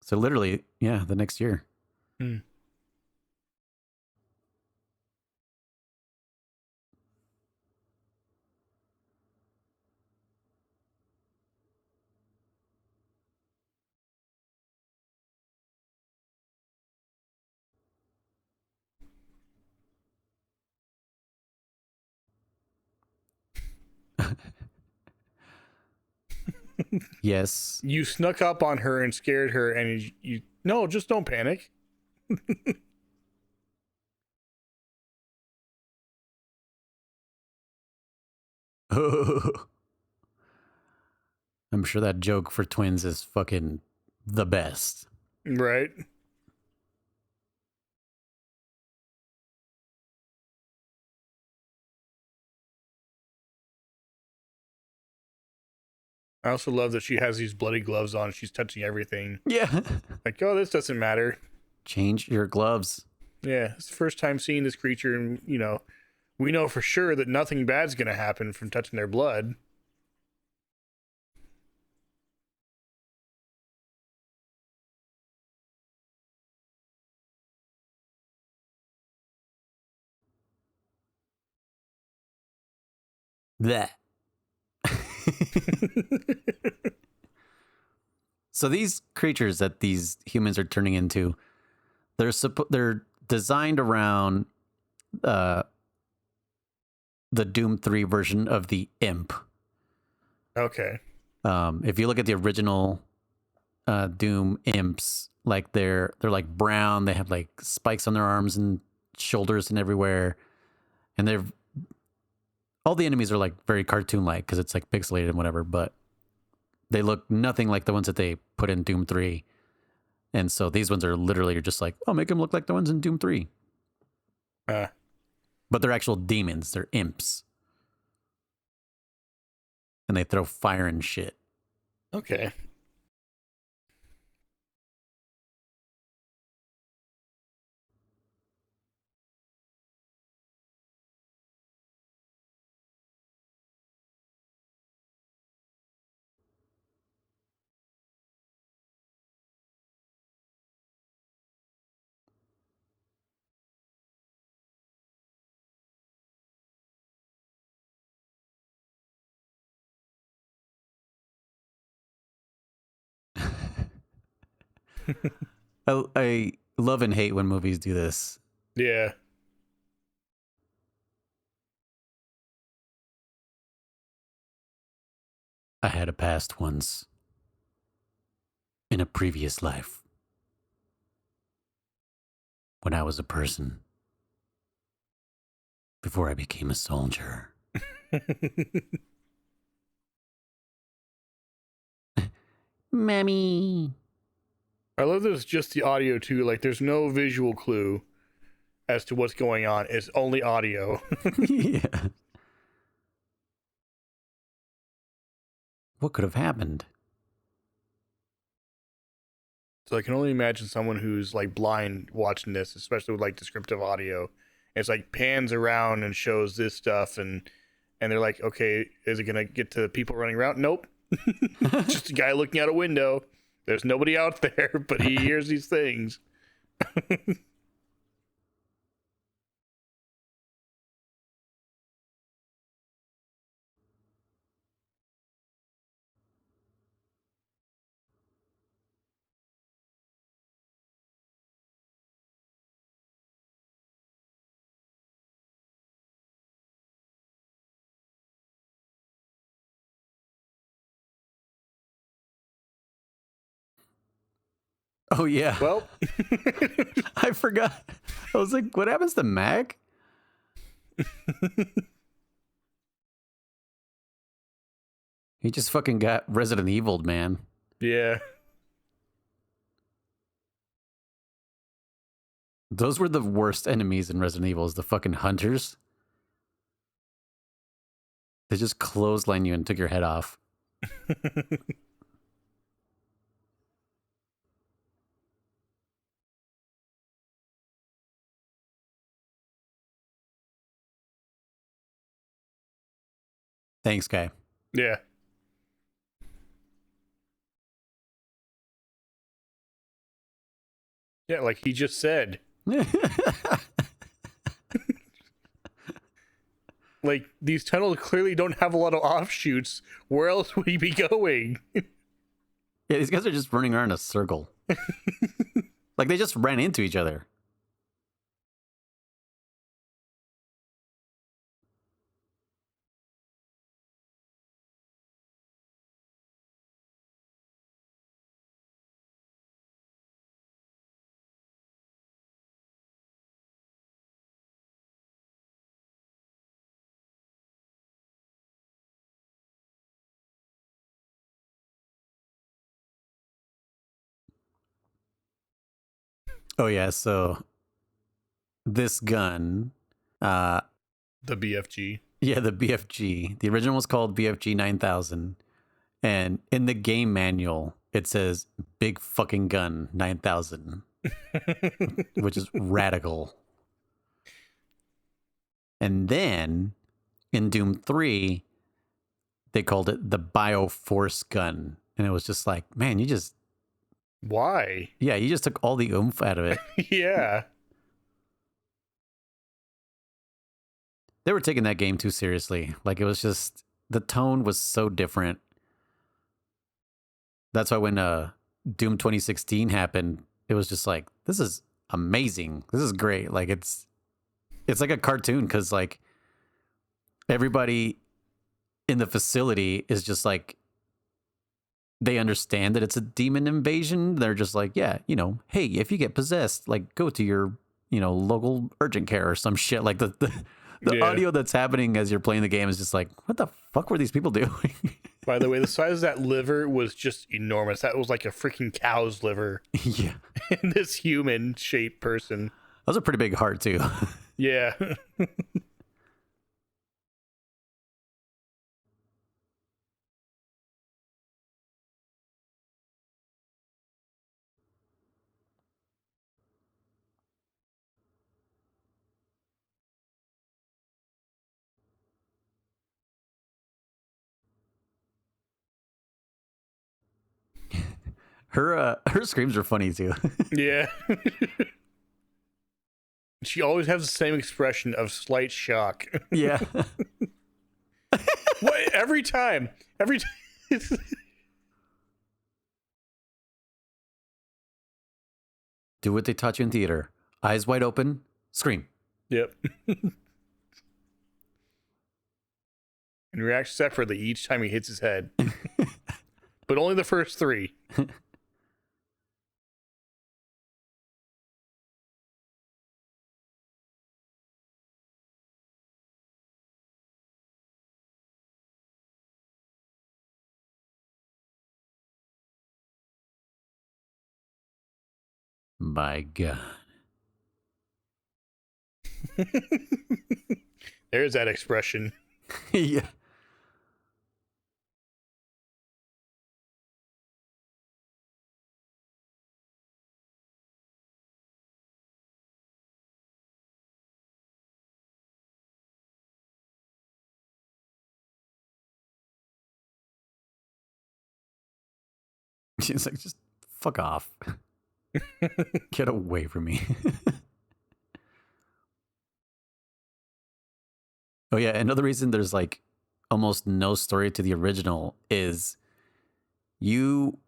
So literally, yeah, the next year. Hmm. Yes. You snuck up on her and scared her, and you no, just don't panic. I'm sure that joke for twins is fucking the best. Right. I also love that she has these bloody gloves on. She's touching everything. Yeah. Like, oh, this doesn't matter. Change your gloves. Yeah, it's the first time seeing this creature, and we know for sure that nothing bad's gonna happen from touching their blood. That. So these creatures that these humans are turning into, they're designed around the Doom 3 version of the Imp. Okay. If you look at the original Doom imps. Like they're like brown. They have like spikes on their arms and shoulders and everywhere, and they're all the enemies are like very cartoon like because it's like pixelated and whatever. But they look nothing like the ones that they put in Doom 3. And so these ones are literally just like, oh, make them look like the ones in Doom 3. Uh, But they're actual demons. They're imps. And they throw fire and shit. okay. I love and hate when movies do this. Yeah. I had a past once. In a previous life. When I was a person. Before I became a soldier. Mammy. I love there's just the audio too. Like there's no visual clue as to what's going on. It's only audio. Yeah. What could have happened? So I can only imagine someone who's like blind watching this, especially with like descriptive audio. It's like pans around and shows this stuff and they're like, okay, is it gonna get to people running around? Nope. Just a guy looking out a window. There's nobody out there, but he hears these things. Oh, yeah. Well, I forgot. I was like, what happens to Mac? He just fucking got Resident Evil, man. yeah. Those were the worst enemies in Resident Evil, is the fucking hunters. They just clothesline you and took your head off. Thanks, guy. Yeah. Yeah, like he just said. Like these tunnels clearly don't have a lot of offshoots. Where else would he be going? Yeah, these guys are just running around in a circle. Like they just ran into each other. Oh yeah, so this gun, uh The BFG. yeah, the BFG. The original was called BFG 9000. And in the game manual, it says big fucking gun 9000, which is radical. And then in Doom 3, they called it the Bioforce gun. And it was just like, man, you just Why? took all the oomph out of it. Yeah. They were taking that game too seriously. Like it was just, the tone was so different. That's why when Doom 2016 happened, it was just like, this is amazing. This is great. Like it's like a cartoon because like everybody in the facility is just like they understand that it's a demon invasion. They're just like, yeah, hey, if you get possessed, like go to your, local urgent care or some shit. Like the Yeah. audio that's happening as you're playing the game is just like, what the fuck were these people doing? By the way, the size of that liver was just enormous. That was like a freaking cow's liver Yeah. in this human shaped person. That was a pretty big heart too. Yeah. Her screams are funny too. Yeah. She always has the same expression of slight shock. Yeah. What? Every time. Every time. Do what they taught you in theater. Eyes wide open, scream. Yep. And reacts separately each time he hits his head. But only the first three. My God. There's that expression. Yeah. She's like, just fuck off. Get away from me. Oh yeah, another reason there's like almost no story to the original is you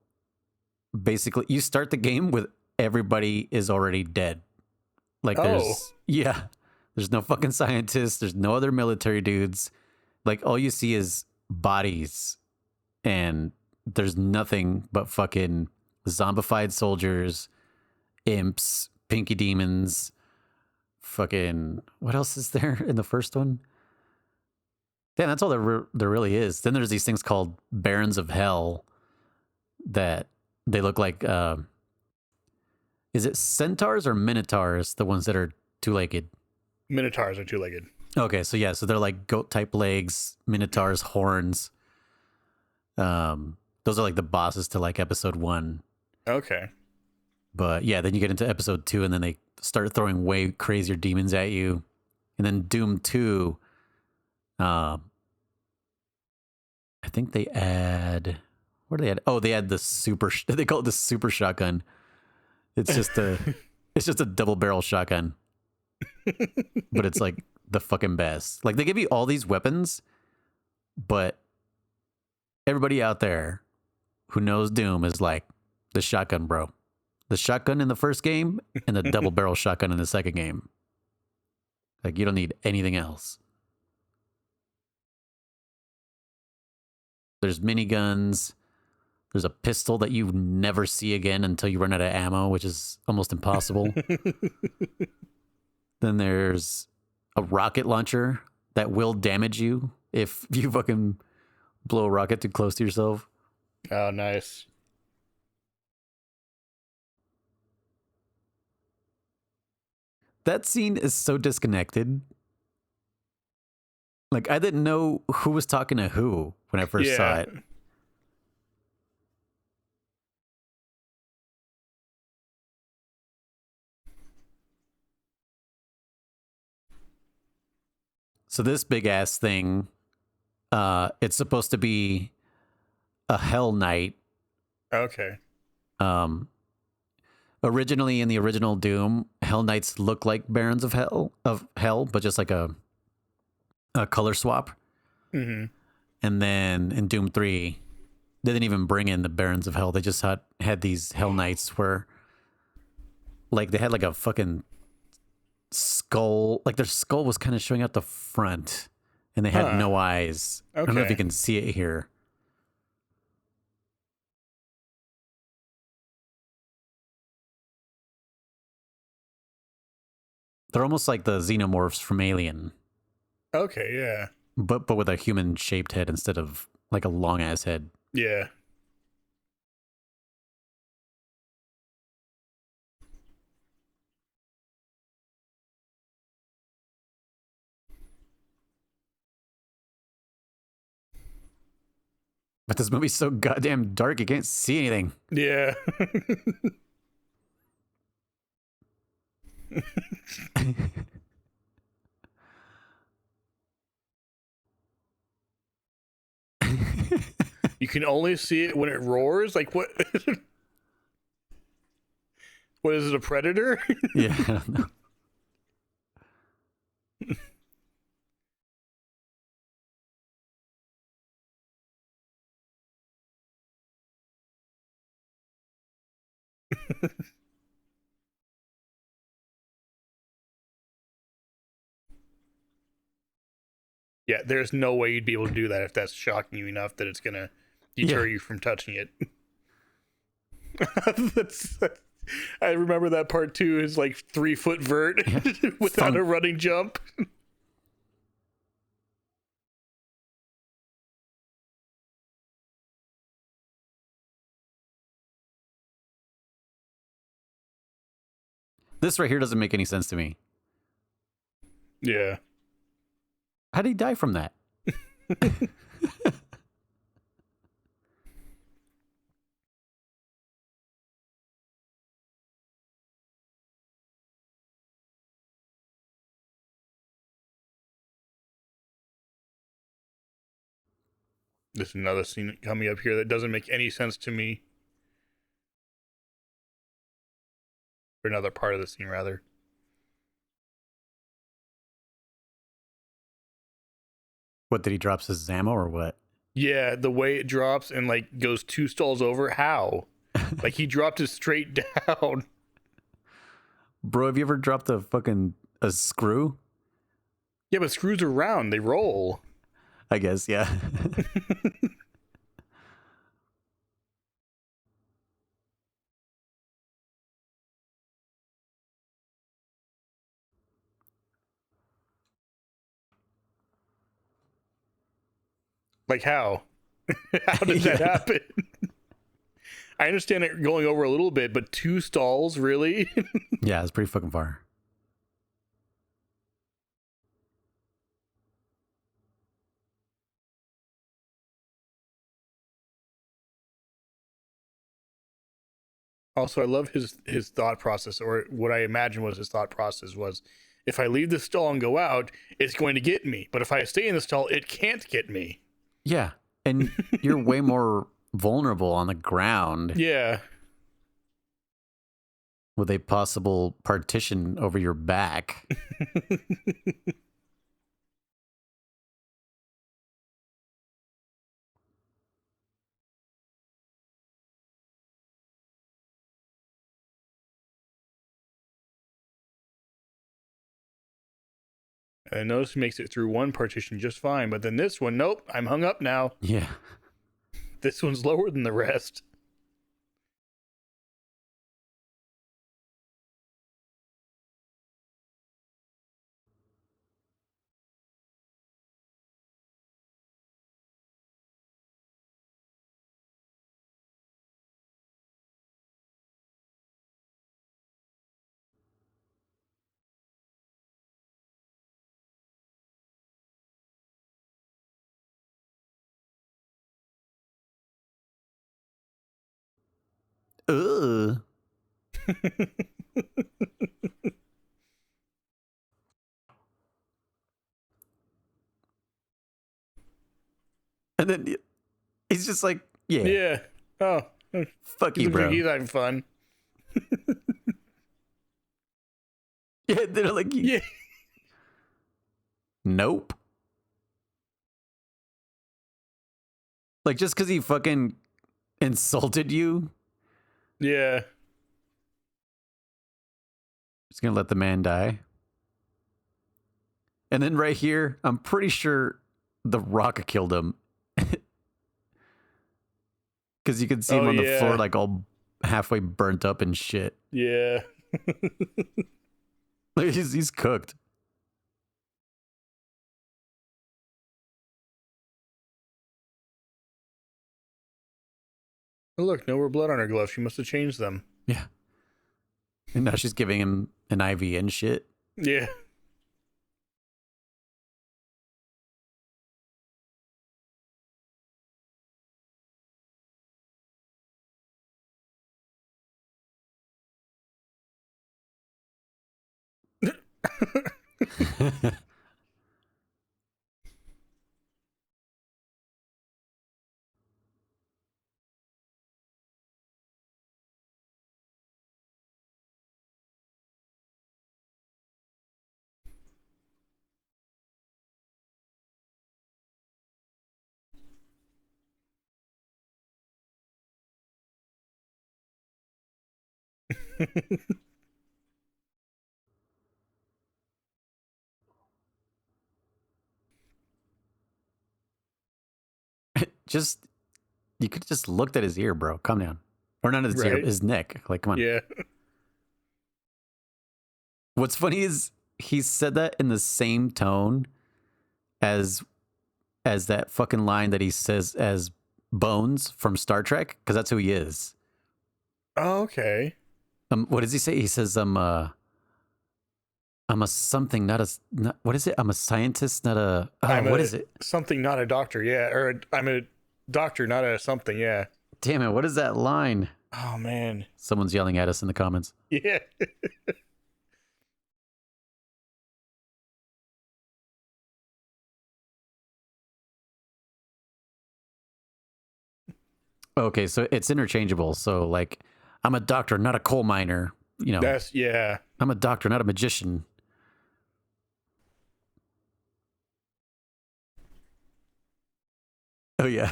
basically you start the game with everybody is already dead. Like there's no fucking scientists, there's no other military dudes. Like all you see is bodies and there's nothing but fucking zombified soldiers, imps, pinky demons, fucking what else is there in the first one? Damn, that's all there really is. Then there's these things called Barons of Hell that they look like. Is it centaurs or minotaurs? The ones that are two-legged. Minotaurs are two-legged. Okay, so yeah, so they're like goat-type legs, minotaurs, horns. Those are like the bosses to like episode 1. Okay. But yeah, then you get into episode 2, and then they start throwing way crazier demons at you, and then Doom 2. I think they add. What do they add? Oh, they add the super. They call it the super shotgun. It's just a double barrel shotgun, but it's like the fucking best. Like they give you all these weapons, but everybody out there who knows Doom is like the shotgun, bro. The shotgun in the first game and the double barrel shotgun in the second game. Like you don't need anything else. There's miniguns. There's a pistol that you never see again until you run out of ammo, which is almost impossible. Then there's a rocket launcher that will damage you if you fucking blow a rocket too close to yourself. Oh, nice. That scene is so disconnected. Like, I didn't know who was talking to who when I first saw it. So this big ass thing, it's supposed to be a Hell Knight. Okay. Originally in the original Doom, Hell Knights look like Barons of Hell, but just like a color swap. Mm-hmm. And then in Doom 3, they didn't even bring in the Barons of Hell. They just had these Hell Knights where, like, they had like a fucking skull. Like their skull was kind of showing out the front, and they had no eyes. Okay. I don't know if you can see it here. They're almost like the xenomorphs from Alien, Okay, yeah. but with a human shaped head instead of like a long ass head. Yeah. But this movie's so goddamn dark, you can't see anything. Yeah. You can only see it when it roars. Like what? What is it? A predator? Yeah, I don't know. Yeah, there's no way you'd be able to do that if that's shocking you enough that it's gonna deter you from touching it. that's, I remember that part too. Is like 3-foot vert without a running jump. This right here doesn't make any sense to me. Yeah. How did he die from that? There's another scene coming up here that doesn't make any sense to me. Or another part of the scene, rather. What, did he drop his ammo or what? Yeah, the way it drops and like goes 2 stalls over. How? Like he dropped it straight down. Bro, have you ever dropped a screw? Yeah, but screws are round. They roll. I guess, yeah. Like how? How did that Yeah. happen? I understand it going over a little bit, but 2 stalls, really? Yeah, it's pretty fucking far. Also, I love his thought process, or what I imagine was his thought process was, if I leave the stall and go out, it's going to get me. But if I stay in the stall, it can't get me. Yeah, and you're way more vulnerable on the ground Yeah. with a possible partition over your back. I notice he makes it through one partition just fine, but then this one, nope, I'm hung up now. Yeah. This one's lower than the rest. Ugh. And then he's just like, yeah, Yeah. Oh, fuck he you, looks like bro. he's having fun. Yeah, they're like, Yeah. nope. Like, just because he fucking insulted you, Yeah. just gonna let the man die. And then right here, I'm pretty sure the rock killed him. Because you can see him Oh, on the yeah. floor, like all halfway burnt up and shit. Yeah. He's cooked. Oh, look, no more blood on her gloves. She must have changed them. Yeah. And now she's giving him an IV and shit. Yeah. Just you could have just looked at his ear, bro. Calm down. Or not his ear, Right. his neck. Like, come on. Yeah. What's funny is he said that in the same tone as that fucking line that he says as Bones from Star Trek, because that's who he is. Oh, okay. What does he say? He says, I'm a something, not what is it? I'm a scientist, not a what is it? Something, not a doctor. Yeah. Or I'm a doctor, not a something. Yeah. Damn it, what is that line? Oh, man. Someone's yelling at us in the comments. Yeah. Okay, so it's interchangeable. So like, I'm a doctor, not a coal miner. You know, Yeah. I'm a doctor, not a magician. Oh yeah,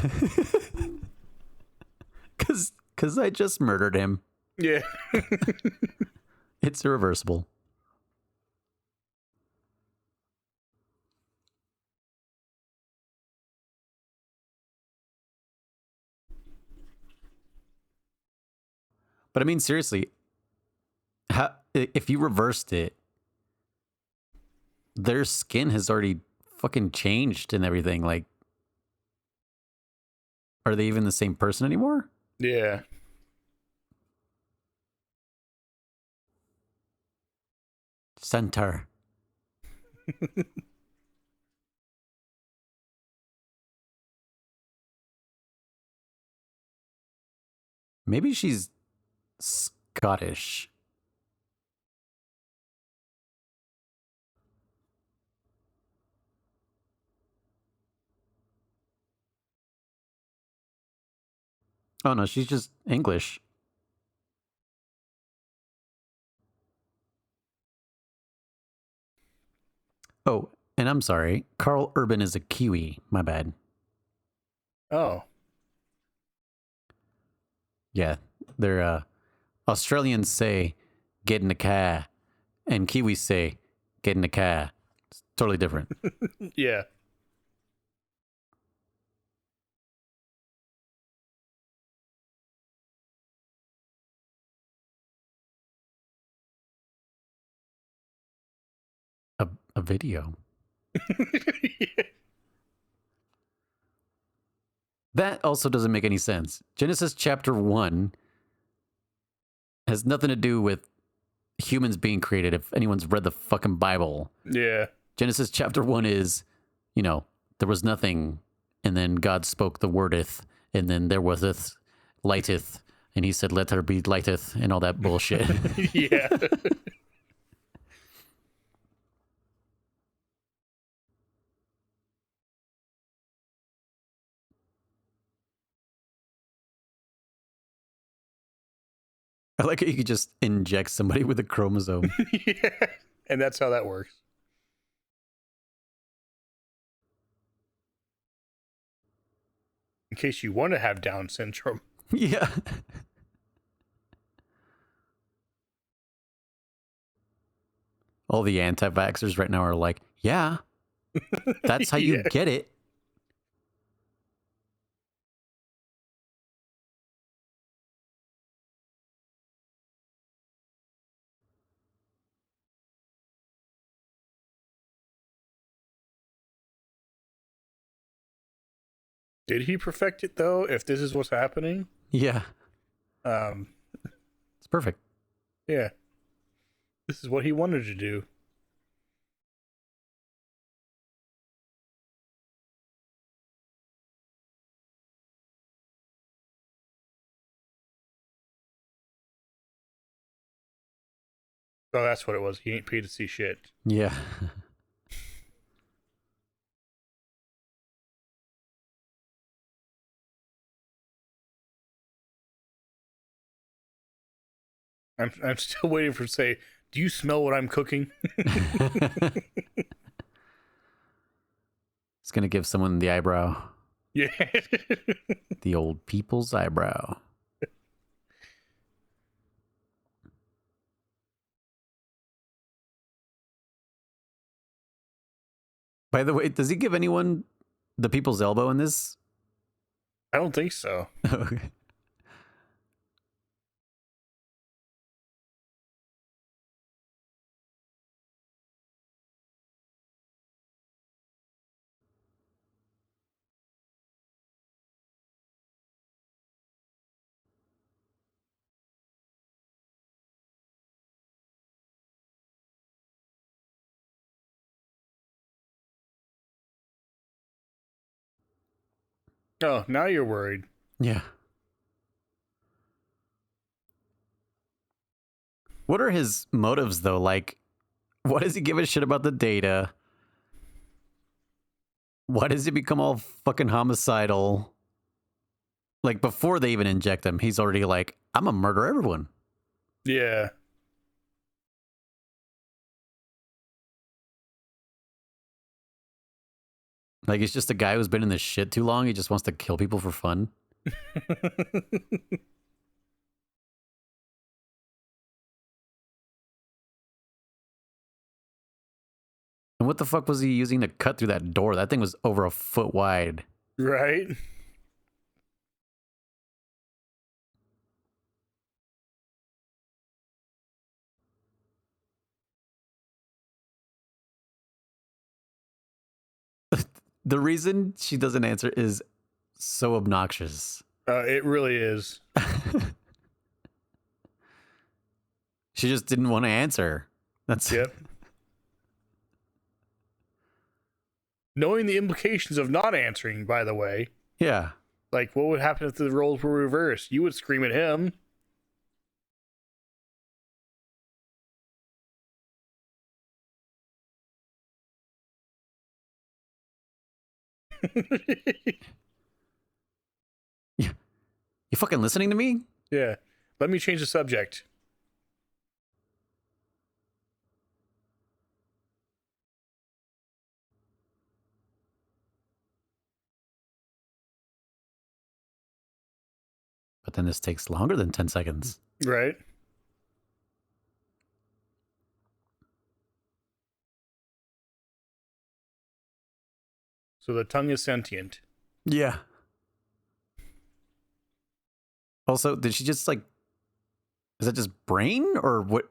because I just murdered him. Yeah. It's irreversible. But I mean, seriously, if you reversed it, their skin has already fucking changed and everything. Like, are they even the same person anymore? Yeah. Centaur. Maybe she's Scottish. Oh no, she's just English. Oh, and I'm sorry. Karl Urban is a Kiwi. My bad. Oh. Yeah, they're Australians say get in the car, and Kiwis say get in the car. It's totally different. Yeah. A video. Yeah. That also doesn't make any sense. Genesis chapter 1 has nothing to do with humans being created. If anyone's read the fucking Bible, Yeah. Genesis chapter 1 is, there was nothing, and then God spoke the wordeth, and then there waseth, lighteth, and he said, let there be lighteth, and all that bullshit. Yeah. I like how you could just inject somebody with a chromosome. Yeah. And that's how that works. In case you want to have Down syndrome. Yeah. All the anti-vaxxers right now are like, yeah, that's how you Yeah. get it. Did he perfect it though? If this is what's happening, Yeah, um, it's perfect. yeah, this is what he wanted to do. Oh, that's what it was. He ain't paid to see shit. Yeah. I'm still waiting for to say, do you smell what I'm cooking? It's gonna give someone the eyebrow. Yeah. The old people's eyebrow. By the way, does he give anyone the people's elbow in this? I don't think so. Okay. Oh, now you're worried. Yeah. What are his motives though? Like, what does he give a shit about the data? Why does he become all fucking homicidal? Like before they even inject him, he's already like, I'm gonna murder everyone. Yeah. Like he's just a guy who's been in this shit too long. He just wants to kill people for fun. And what the fuck was he using to cut through that door? That thing was over a foot wide. Right? The reason she doesn't answer is so obnoxious. It really is. She just didn't want to answer. That's Yep. Knowing the implications of not answering, by the way, yeah. like what would happen if the roles were reversed? You would scream at him. You fucking listening to me? Yeah. Let me change the subject. But then this takes longer than 10 seconds. Right? So the tongue is sentient. Yeah. Also, did she just like, is that just brain or what?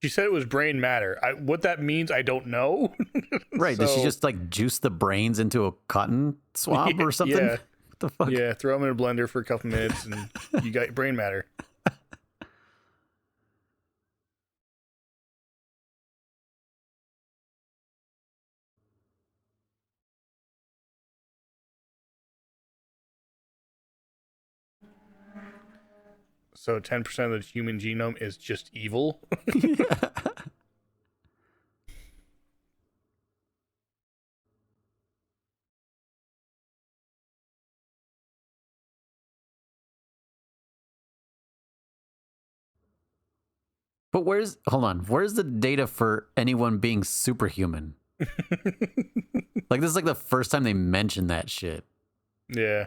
She said it was brain matter. What that means, I don't know. Right. Did she So, just like juice the brains into a cotton swab or something? Yeah. What the fuck? Yeah, throw them in a blender for a couple minutes and you got brain matter. So 10% of the human genome is just evil. Yeah. But where's the data for anyone being superhuman? Like this is like the first time they mentioned that shit. Yeah.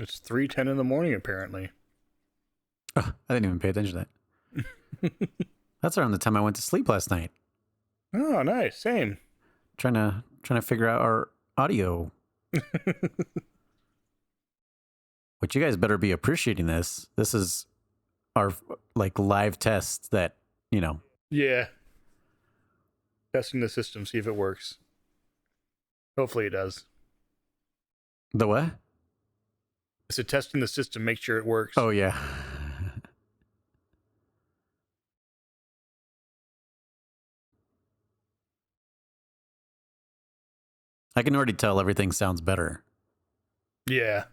It's 3:10 in the morning, apparently. Oh, I didn't even pay attention to that. That's around the time I went to sleep last night. Oh, nice. Same. Trying to figure out our audio. Which you guys better be appreciating this. This is our like live test that, you know. Yeah. Testing the system, see if it works. Hopefully it does. The what? So testing the system, make sure it works. Oh yeah. I can already tell everything sounds better. Yeah.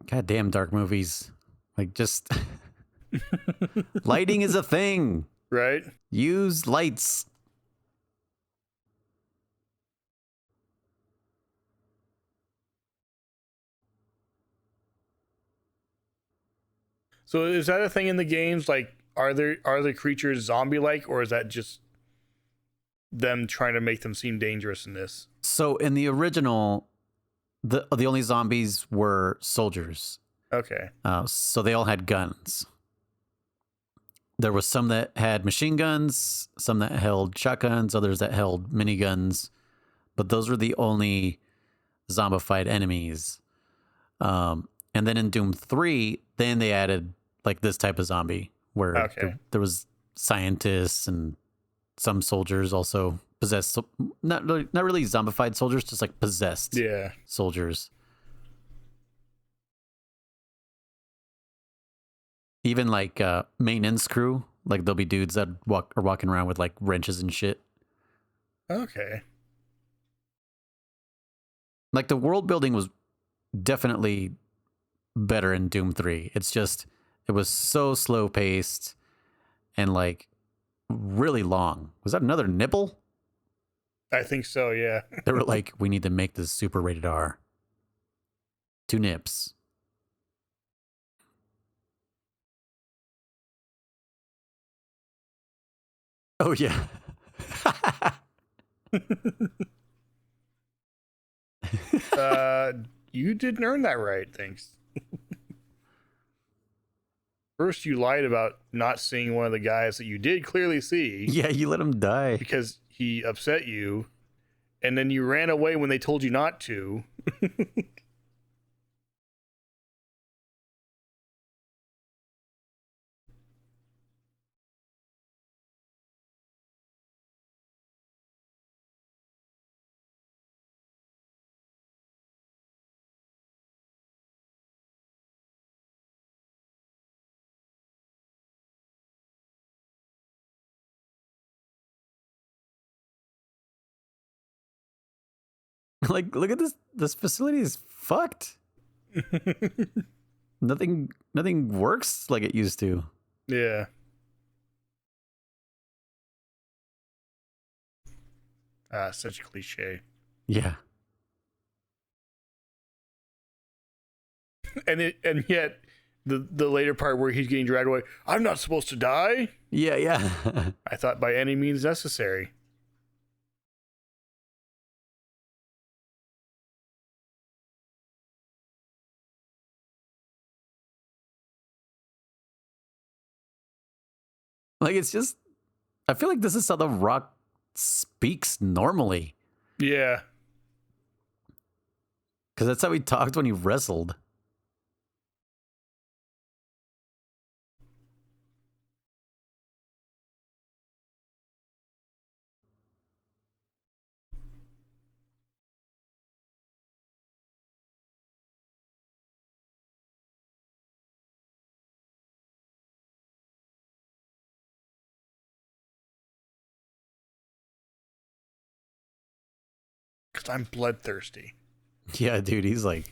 Goddamn dark movies. Like just lighting is a thing. Right? Use lights. So is that a thing in the games? Like, are the creatures zombie like, or is that just them trying to make them seem dangerous in this? So in the original, the only zombies were soldiers. Okay. So they all had guns. There was some that had machine guns, some that held shotguns, others that held miniguns, but those were the only zombified enemies. And then in Doom 3, then they added like this type of zombie where Okay. there was scientists and some soldiers also possessed, not really zombified soldiers, just like possessed Yeah. soldiers. Even like maintenance crew, like there'll be dudes that are walking around with like wrenches and shit. Okay. Like the world building was definitely better in Doom 3. It's just it was so slow paced and like really long. Was that another nipple? I think so, yeah. They were like, we need to make this super rated R. 2 nips. Oh yeah. You didn't earn that right, thanks. First, you lied about not seeing one of the guys that you did clearly see Yeah, you let him die. because he upset you, and then you ran away when they told you not to. Like, look at this. This facility is fucked. Nothing works like it used to. Yeah. Such a cliche. Yeah. And yet the later part where he's getting dragged away, I'm not supposed to die. Yeah, yeah. I thought by any means necessary. Like it's just I feel like this is how the Rock speaks normally. Yeah. Because that's how he talked when he wrestled. Because I'm bloodthirsty. Yeah, dude, he's like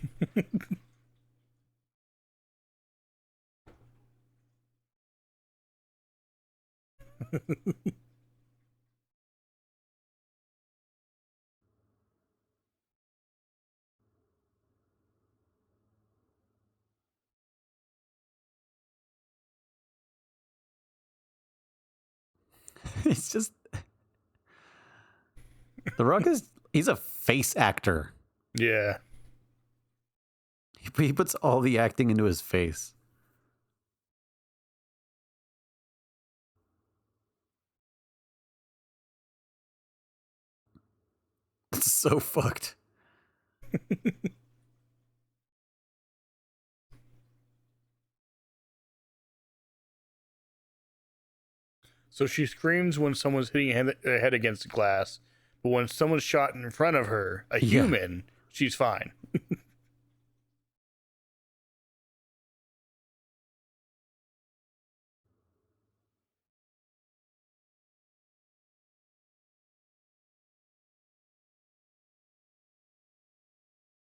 It's just The Rock he's a face actor. Yeah. He puts all the acting into his face. It's so fucked. So she screams when someone's hitting her head against the glass, but when someone's shot in front of her, a human, she's fine.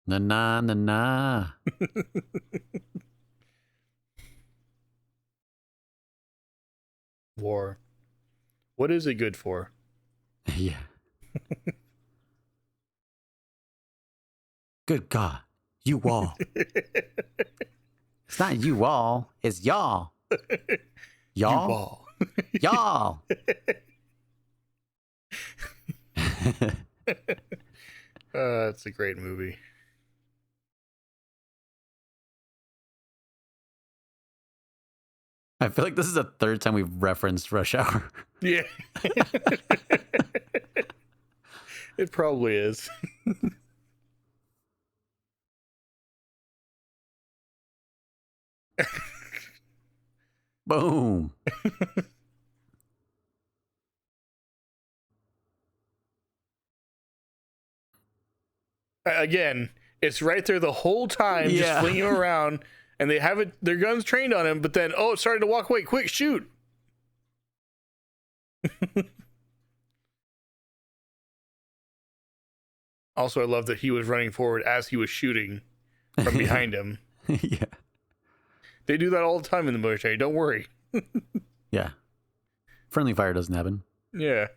Na na na na. War. What is it good for? Yeah. Good God. You all. It's not you all. It's y'all. Y'all? ball. Y'all. It's a great movie. I feel like this is the third time we've referenced Rush Hour. Yeah. It probably is. Boom. Again, it's right there the whole time, just Yeah. flinging him around, and they have it, their guns trained on him, but then, oh, it started to walk away. Quick, shoot. Also, I love that he was running forward as he was shooting from behind him. Yeah. They do that all the time in the military. Don't worry. Yeah. Friendly fire doesn't happen. Yeah.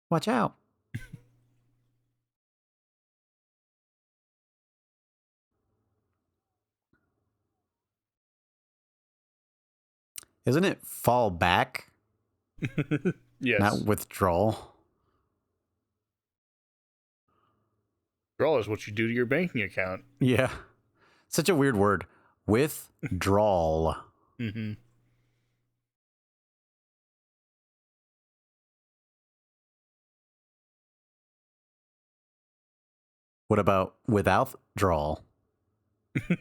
Watch out. Isn't it fall back, Yes. not withdrawal? Withdrawal is what you do to your banking account. Yeah. Such a weird word. Withdrawal. Mm-hmm. What about without drawl?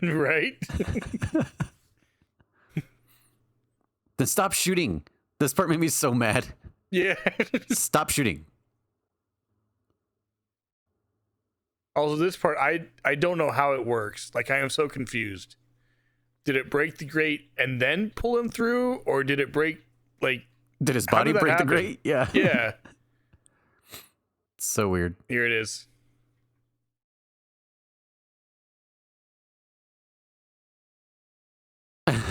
Right? Then stop shooting. This part made me so mad. Yeah. Stop shooting. Also, this part, I don't know how it works. Like, I am so confused. Did it break the grate and then pull him through, or did it break, like... Did his How body did that break the happen? grate? Yeah. Yeah. It's so weird. Here it is.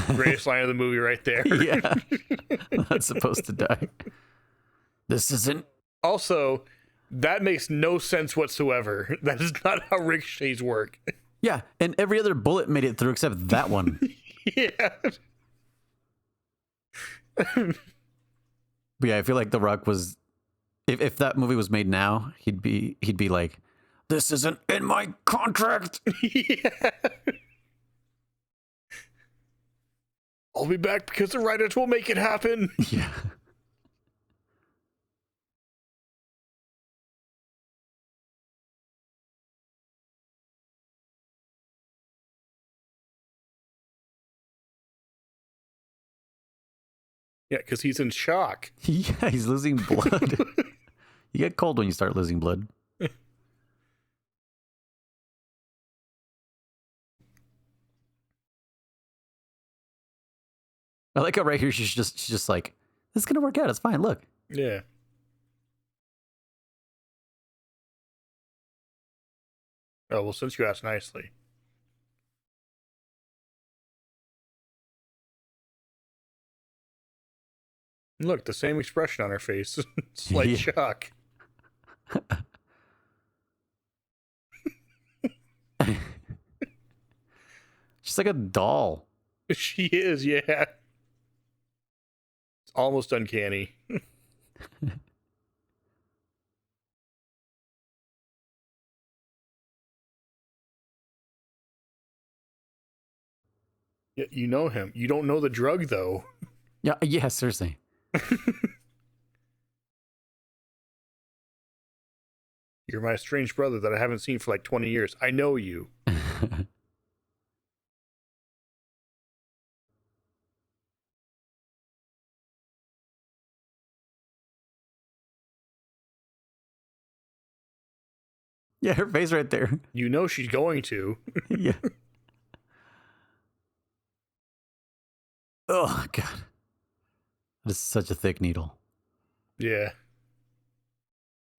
Greatest line of the movie right there. Yeah. Not supposed to die. This isn't. Also, that makes no sense whatsoever. That is not how ricochets work. Yeah. And every other bullet made it through except that one. Yeah. But yeah, I feel like The Rock was. If that movie was made now, he'd be like, this isn't in my contract. Yeah. I'll be back because the writers will make it happen. Yeah. Yeah, because he's in shock. Yeah, he's losing blood. You get cold when you start losing blood. I like how right here she's just like, this is gonna work out. It's fine. Look. Yeah. Oh, well, since you asked nicely. Look, the same expression on her face. Slight Yeah. shock. She's like a doll. She is, yeah. It's almost uncanny. Yeah, you know him. You don't know the drug, though. Yeah, yeah, seriously. You're my estranged brother that I haven't seen for like 20 years. I know you. Yeah, her face right there. You know she's going to. Yeah. Oh god. That is such a thick needle. Yeah.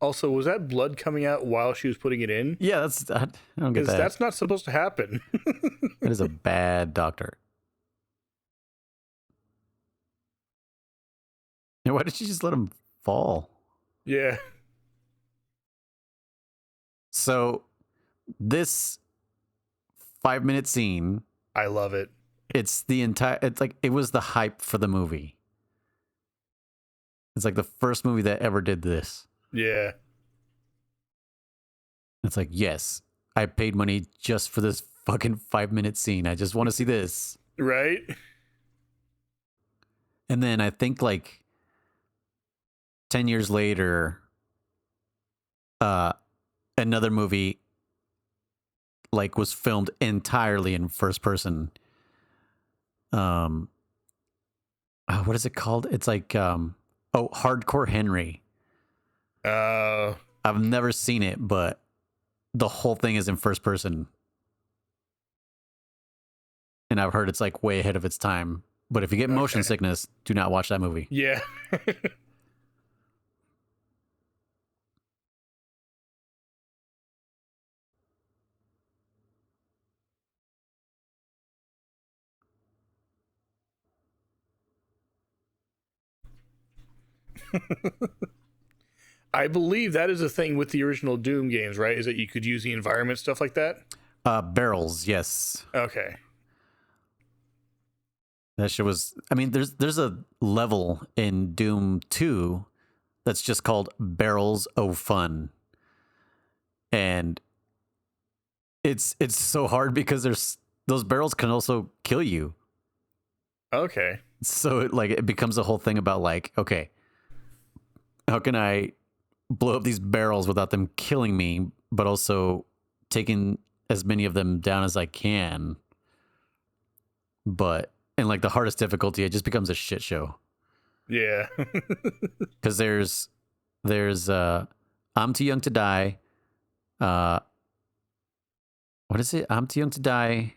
Also, was that blood coming out while she was putting it in? Yeah, I don't get Because that. that's not supposed to happen. That is a bad doctor. And why did she just let him fall? Yeah. So this 5-minute scene, I love it. it's like it was the hype for the movie. It's like the first movie that ever did this. Yeah. It's like, yes, I paid money just for this fucking 5-minute scene. I just want to see this. Right? And then I think like 10 years later, another movie like was filmed entirely in first person. What is it called? It's like Hardcore Henry. I've never seen it, but the whole thing is in first person. And I've heard it's like way ahead of its time. But if you get motion sickness, do not watch that movie. Yeah. I believe that is a thing with the original Doom games, right? Is that you could use the environment, stuff like that? Barrels, yes. Okay. That shit was. I mean, there's a level in Doom 2 that's just called Barrels of Fun, and it's so hard because those barrels can also kill you. Okay. So it becomes a whole thing about like, okay, how can I blow up these barrels without them killing me, but also taking as many of them down as I can. But in like the hardest difficulty, it just becomes a shit show. Yeah. Because there's I'm Too Young to Die. What is it? I'm Too Young to Die.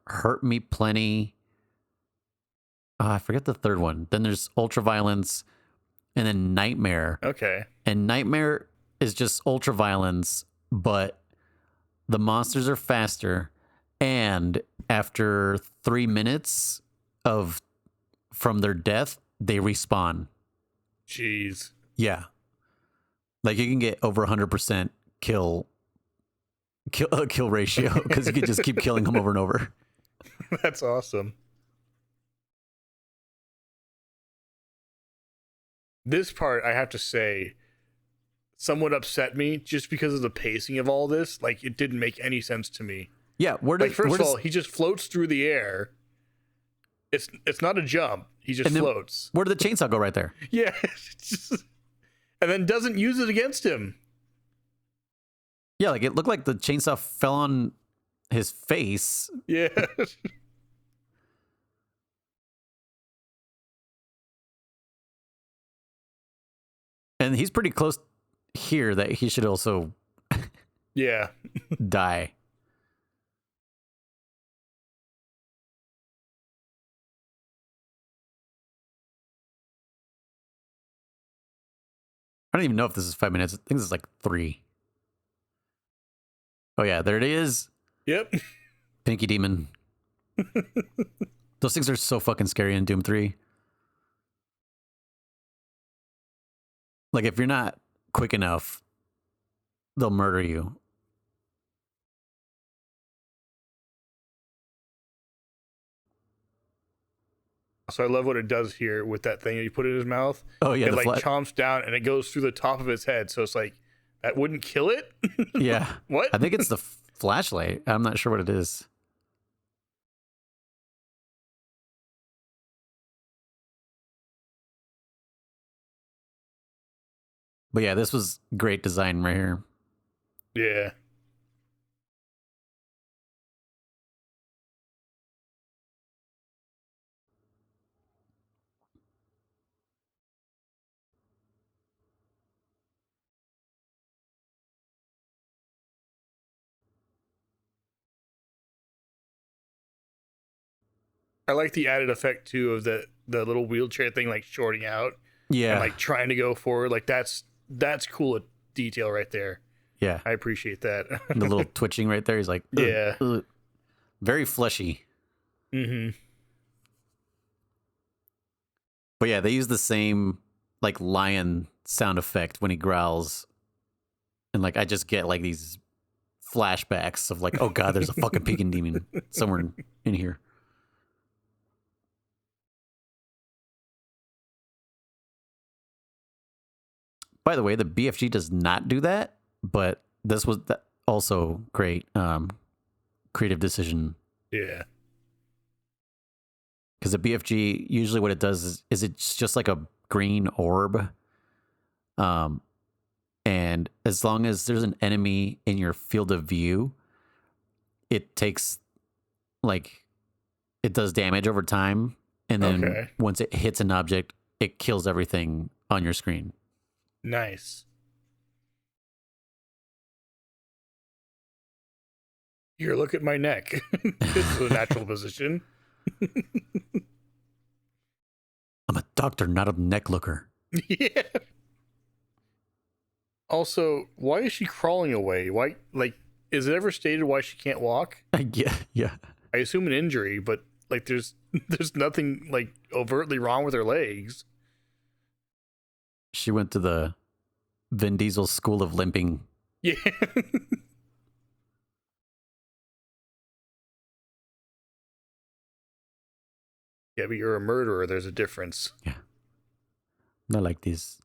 Hurt Me Plenty. I forget the third one. Then there's Ultraviolence, and then Nightmare. Okay. And Nightmare is just ultraviolence, but the monsters are faster. And after 3 minutes from their death, they respawn. Jeez. Yeah. Like you can get over 100% kill ratio because you can just keep killing them over and over. That's awesome. This part, I have to say, somewhat upset me just because of the pacing of all this. Like, it didn't make any sense to me. Yeah, First of all, he just floats through the air. It's not a jump. He just floats. Where did the chainsaw go right there? Yeah. And then doesn't use it against him. Yeah, like it looked like the chainsaw fell on his face. Yeah. And he's pretty close here that he should also Yeah. die. I don't even know if this is 5 minutes. I think this is like 3. Oh yeah, there it is. Yep. Pinky Demon. Those things are so fucking scary in Doom 3. Like if you're not quick enough, they'll murder you. So I love what it does here with that thing that you put in his mouth. Oh yeah, It the like flat. chomps down and it goes through the top of his head. So it's like that wouldn't kill it. Yeah, What? I think it's the flashlight. I'm not sure what it is. But yeah, this was great design right here. Yeah. I like the added effect too of the little wheelchair thing like shorting out and Yeah, like trying to go forward. Like that's cool detail right there. yeah. I appreciate that. The little twitching right there. He's like, ugh, Yeah. ugh. Very fleshy. Mm-hmm. But yeah, they use the same like lion sound effect when he growls, and like I just get like these flashbacks of like, oh god, there's a fucking peking demon somewhere in here. By the way, the BFG does not do that, but this was also great creative decision Yeah. because the BFG usually what it does is it's just like a green orb, um, and as long as there's an enemy in your field of view, it takes like it does damage over time, and then Okay. once it hits an object, it kills everything on your screen. Nice. Here, look at my neck. This is a natural position. I'm a doctor, not a neck looker. Yeah. Also, why is she crawling away? Why, like, is it ever stated why she can't walk? Yeah, yeah. I assume an injury, but like, there's there's nothing like overtly wrong with her legs. She went to the Vin Diesel School of Limping. Yeah. Yeah, but you're a murderer. There's a difference. Yeah, not like this.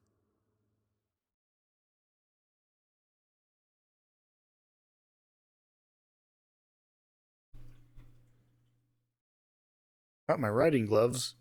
Not my riding gloves.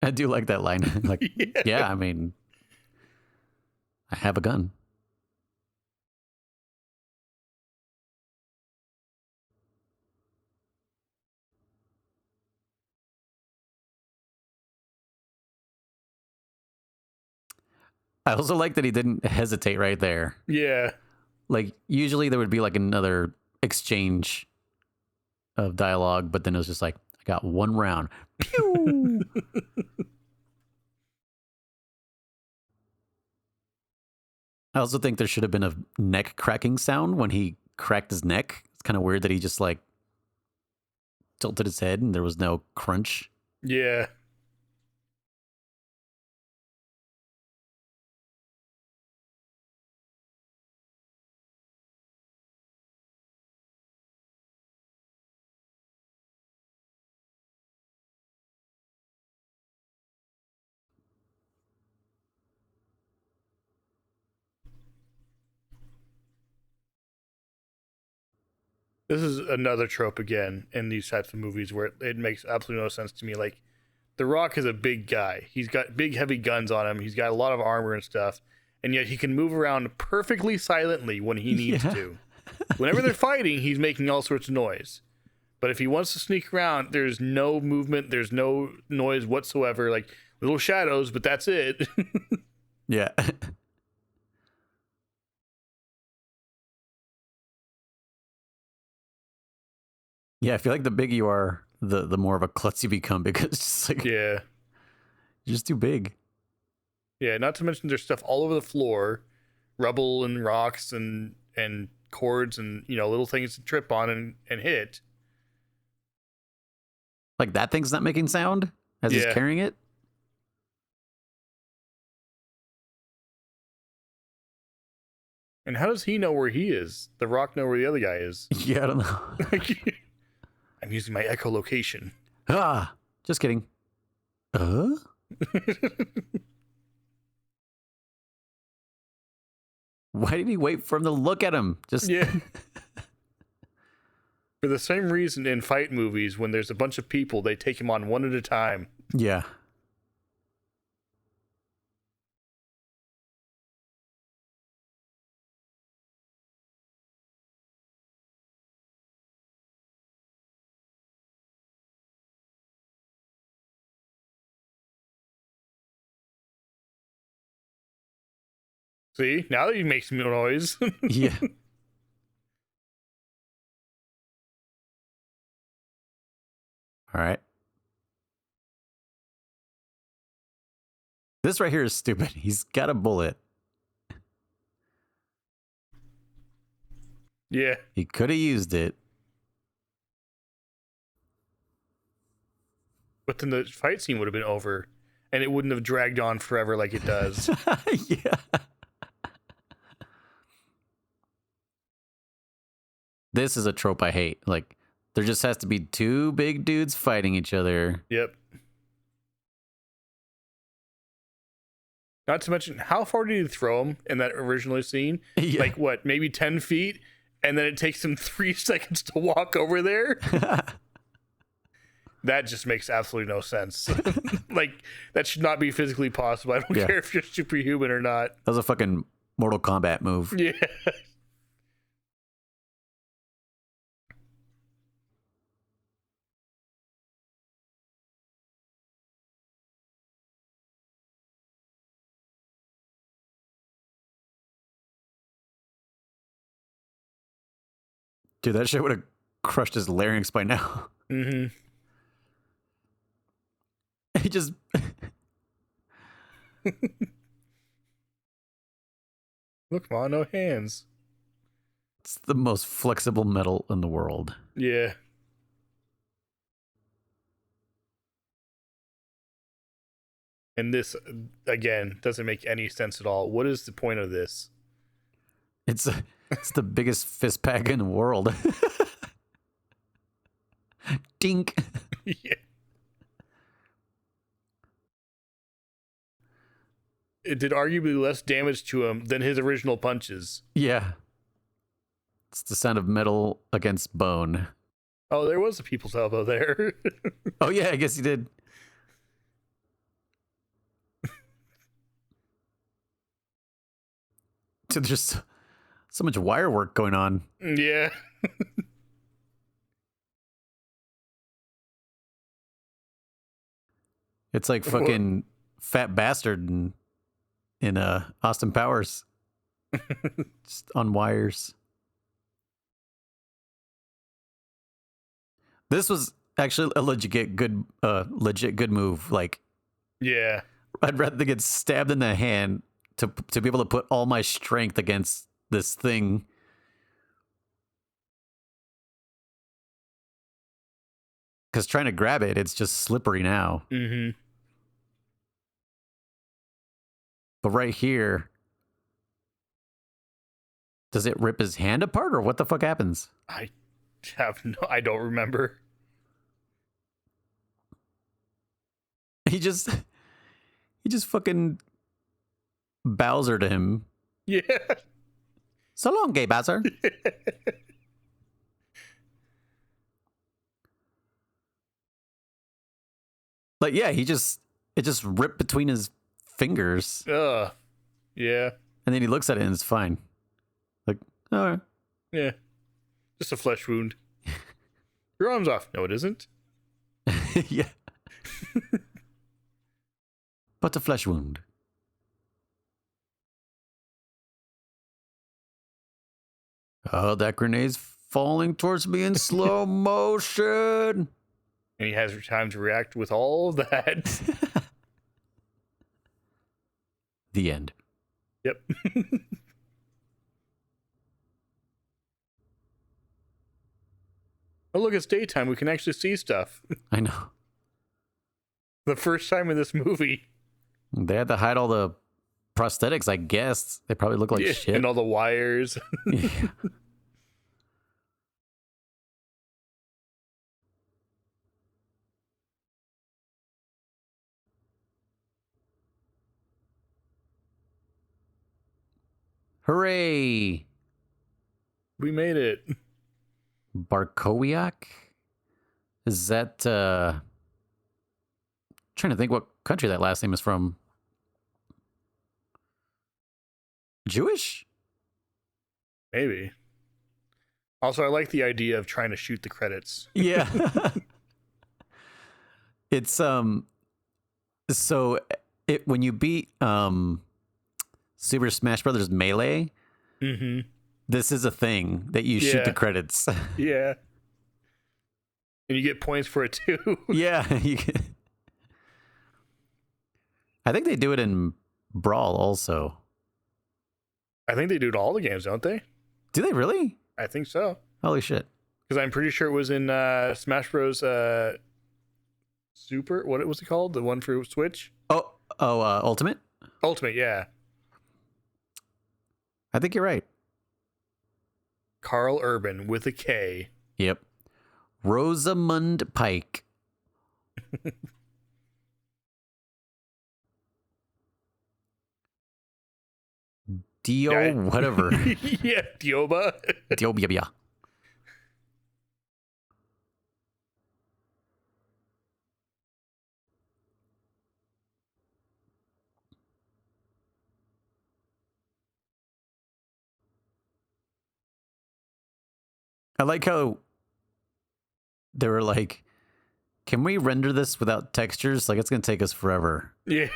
I do like that line. Like, Yeah. yeah, I mean, I have a gun. I also like that he didn't hesitate right there. Yeah. Like, usually there would be like another exchange of dialogue, but then it was just like, I got one round. Pew! I also think there should have been a neck cracking sound when he cracked his neck. It's kind of weird that he just like tilted his head and there was no crunch. Yeah. This is another trope again in these types of movies where it makes absolutely no sense to me. Like, The Rock is a big guy. He's got big, heavy guns on him. He's got a lot of armor and stuff. And yet he can move around perfectly silently when he needs Yeah. to. Whenever they're fighting, he's making all sorts of noise. But if he wants to sneak around, there's no movement, there's no noise whatsoever. Like little shadows, but that's it. Yeah. Yeah, I feel like the bigger you are, the more of a klutz you become, because it's just like Yeah. you're just too big. Yeah, not to mention there's stuff all over the floor, rubble and rocks and cords and little things to trip on and hit. Like that thing's not making sound as he's Yeah. carrying it. And how does he know where he is? The rock know where the other guy is. Yeah, I don't know. I'm using my echolocation. Ah, just kidding. Why did he wait for him to look at him? Just Yeah. For the same reason in fight movies, when there's a bunch of people, they take him on one at a time. Yeah. See, now that he makes noise. Yeah. All right. This right here is stupid. He's got a bullet. Yeah. He could have used it. But then the fight scene would have been over, and it wouldn't have dragged on forever like it does. Yeah. This is a trope I hate. Like, there just has to be two big dudes fighting each other. Yep. Not to mention, how far did he throw him in that original scene? Yeah. Like, what, maybe 10 feet? And then it takes him 3 seconds to walk over there? That just makes absolutely no sense. Like, that should not be physically possible. I don't Yeah. care if you're superhuman or not. That was a fucking Mortal Kombat move. Yeah. Dude, that shit would have crushed his larynx by now. Mm-hmm. He just... Look, Ma, no hands. It's the most flexible metal in the world. Yeah. And this, again, doesn't make any sense at all. What is the point of this? It's the biggest fist pack in the world. Dink. Yeah. It did arguably less damage to him than his original punches. Yeah. It's the sound of metal against bone. Oh, there was a people's elbow there. Oh, yeah, I guess he did. Dude, there's so much wire work going on. Yeah. It's like fucking Fat Bastard in Austin Powers. Just on wires. This was actually a legit good move. Like, Yeah. I'd rather get stabbed in the hand to be able to put all my strength against this thing. Because trying to grab it, it's just slippery now. Mm-hmm. But right here, does it rip his hand apart, or what the fuck happens? I don't remember. He just fucking Bowser to him. Yeah. So long, gay Bowser. Like, yeah, it just ripped between his fingers, Yeah. and then he looks at it and it's fine. Like, all right. Yeah. Just a flesh wound. Your arm's off. No, it isn't. Yeah. But a flesh wound. Oh, that grenade's falling towards me in slow motion. And he has time to react with all of that. The end. Yep. Oh, look, it's daytime. We can actually see stuff. I know. The first time in this movie. They had to hide all the prosthetics, I guess. They probably look like shit. And all the wires. Yeah. Hooray! We made it. Barkowiak? Is that trying to think what country that last name is from. Jewish? Maybe. Also, I like the idea of trying to shoot the credits. Yeah. It's so when you beat Super Smash Brothers Melee, this is a thing that you shoot the credits. Yeah. And you get points for it too. Yeah. I think they do it in Brawl also. I think they do it all the games, don't they? Do they really? I think so. Holy shit. Because I'm pretty sure it was in Smash Bros. Super. What was it called? The one for Switch? Ultimate? Ultimate, yeah. I think you're right. Karl Urban with a K. Yep. Rosamund Pike. Whatever. Yeah, Dioba. Diobia. I like how they were like, can we render this without textures? Like, it's going to take us forever. Yeah.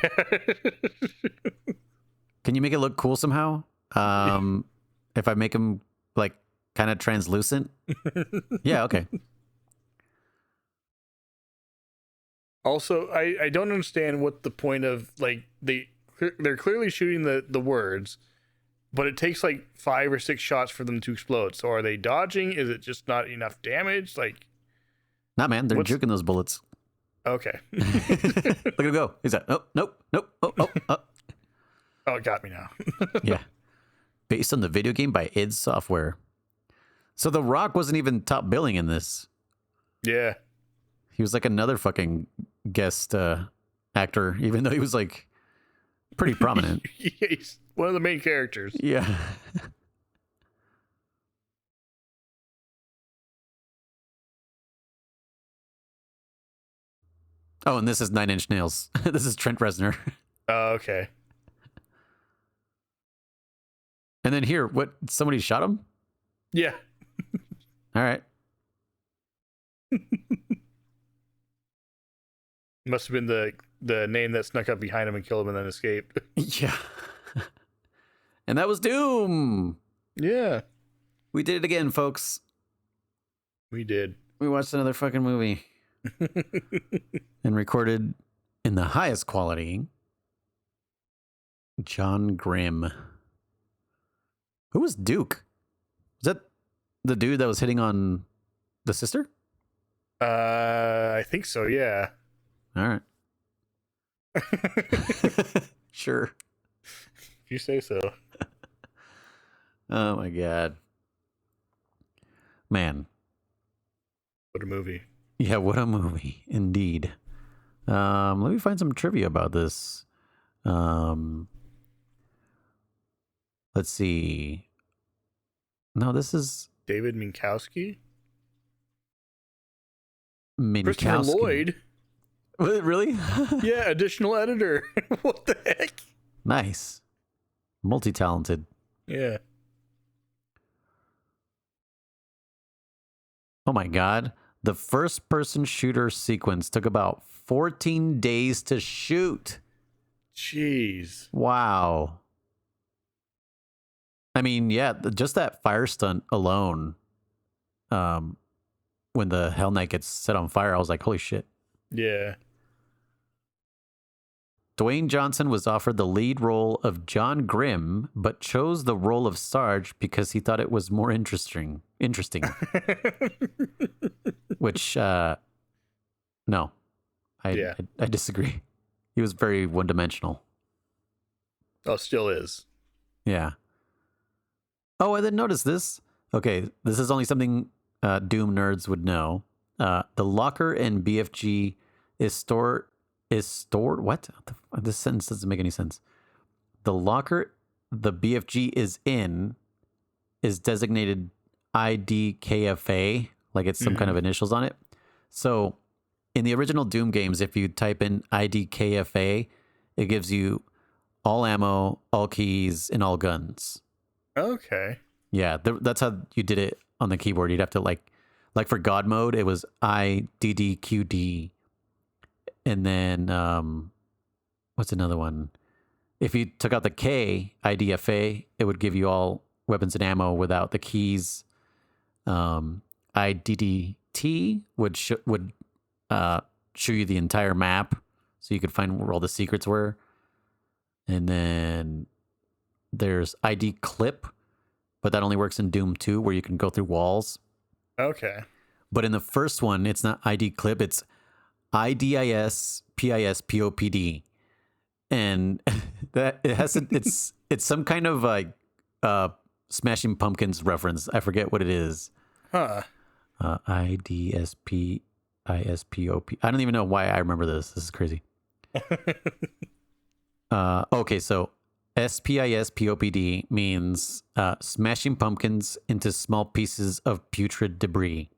Can you make it look cool somehow? If I make them like kind of translucent? Yeah, okay. Also, I don't understand what the point of, like, they're clearly shooting the words, but it takes like 5 or 6 shots for them to explode. So are they dodging? Is it just not enough damage? Like, nah, man, they're juking those bullets. Okay. Look at him go. He's like, oh, nope. Oh, it got me now. Yeah. Based on the video game by id Software. So The Rock wasn't even top billing in this. Yeah. He was like another fucking guest actor, even though he was like pretty prominent. Yeah, he's one of the main characters. Yeah. Oh, and this is Nine Inch Nails. This is Trent Reznor. Oh, okay. And then here, what? Somebody shot him? Yeah. All right. Must have been the name that snuck up behind him and killed him and then escaped. Yeah. And that was Doom. Yeah. We did it again, folks. We did. We watched another fucking movie. And recorded in the highest quality. John Grimm. Who was Duke? Was that the dude that was hitting on the sister? I think so, yeah. All right. Sure. If you say so. Oh my god. Man. What a movie. Yeah, what a movie. Indeed. Let me find some trivia about this. Let's see. No, this is David Minkowski? Minkowski. Christopher Lloyd? Really? Yeah, additional editor. What the heck? Nice. Multi-talented. Yeah. Oh my god. The first-person shooter sequence took about 14 days to shoot. Jeez. Wow. I mean, yeah, just that fire stunt alone when the Hell Knight gets set on fire, I was like, holy shit. Yeah. Dwayne Johnson was offered the lead role of John Grimm, but chose the role of Sarge because he thought it was more interesting. Which, no, Yeah. I disagree. He was very one-dimensional. Oh, still is. Yeah. Oh, I didn't notice this. Okay, this is only something Doom nerds would know. The locker in BFG is stored. What? This sentence doesn't make any sense. The locker the BFG is in is designated IDKFA, like it's some kind of initials on it. So in the original Doom games, if you type in IDKFA, it gives you all ammo, all keys, and all guns. Okay. Yeah, that's how you did it on the keyboard. You'd have to like for God mode, it was IDDQD. And then what's another one? If you took out the K, IDFA, it would give you all weapons and ammo without the keys. IDDT would show you the entire map, so you could find where all the secrets were. And then there's ID Clip, but that only works in Doom 2, where you can go through walls. Okay. But in the first one, it's not ID Clip, it's IDISPISPOPD. And that it has it's some kind of like Smashing Pumpkins reference. I forget what it is. Huh. IDSPISPOP. I don't even know why I remember this. This is crazy. Okay, so SPISPOPD means smashing pumpkins into small pieces of putrid debris.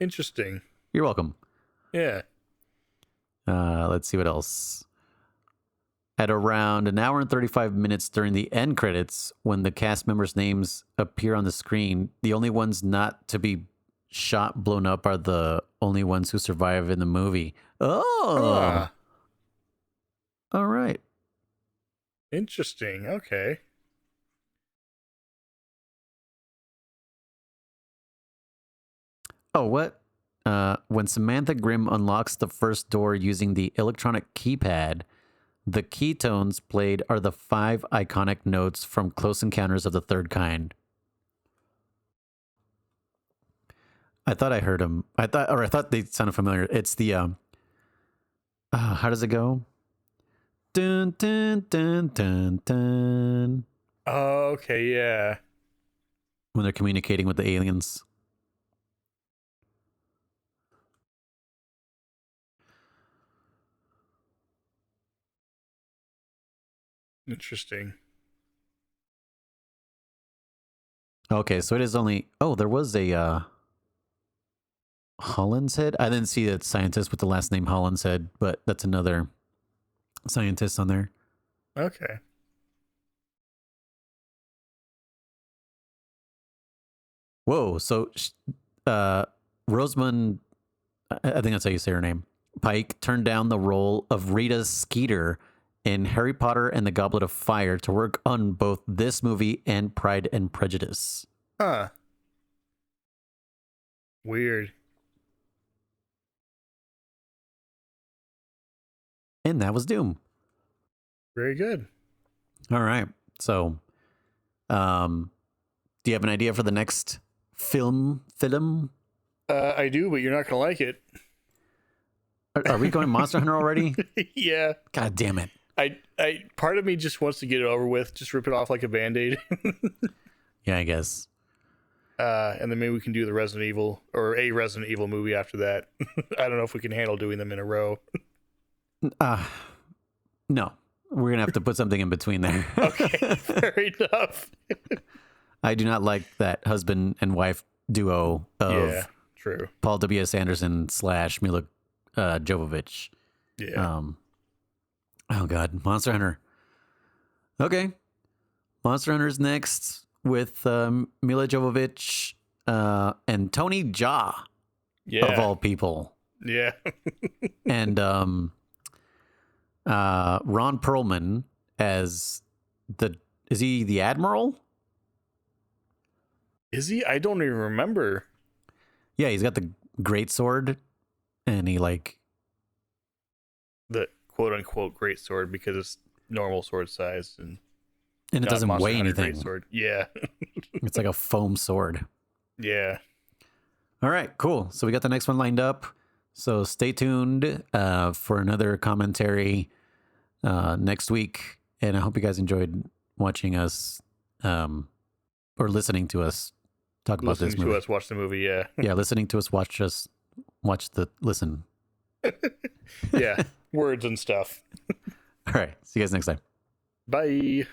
Interesting. You're welcome. Yeah. Let's see what else. At around an hour and 35 minutes during the end credits, when the cast members' names appear on the screen, the only ones not to be shot, blown up are the only ones who survive in the movie. Oh! All right. Interesting. Okay. Oh, what? When Samantha Grimm unlocks the first door using the electronic keypad, the key tones played are the 5 iconic notes from Close Encounters of the Third Kind. I thought I heard them. I thought they sounded familiar. It's the how does it go? Dun dun dun dun dun. Oh, okay, yeah. When they're communicating with the aliens. Interesting. Okay, so it is only. Oh, there was a Hollinshead. I didn't see that scientist with the last name Hollinshead, but that's another scientist on there. Okay. Whoa, so Rosamund, I think that's how you say her name, Pike turned down the role of Rita Skeeter in Harry Potter and the Goblet of Fire to work on both this movie and Pride and Prejudice. Huh. Weird. And that was Doom. Very good. All right. So, do you have an idea for the next film? I do, but you're not gonna like it. Are we going Monster Hunter already? Yeah. God damn it. I part of me just wants to get it over with, just rip it off like a band-aid. Yeah, I guess. And then maybe we can do the Resident Evil or a Resident Evil movie after that. I don't know if we can handle doing them in a row. No. We're going to have to put something in between there. Okay, fair enough. I do not like that husband and wife duo of true. Paul W.S. Anderson / Mila Jovovich. Yeah. Oh, God. Monster Hunter. Okay. Monster Hunter's next with Mila Jovovich and Tony Jaa, of all people. Yeah. And Ron Perlman as is he the Admiral? Is he? I don't even remember. Yeah, he's got the great sword, and he like The quote unquote great sword because it's normal sword size and it not doesn't Monster weigh Hunter anything. great sword. Yeah. It's like a foam sword. Yeah. All right, cool. So we got the next one lined up. So stay tuned for another commentary next week. And I hope you guys enjoyed watching us or listening to us talk about Listening this to movie. us watch the movie. Yeah. Yeah, listening to us listen. Yeah. Words and stuff. All right, see you guys next time. Bye.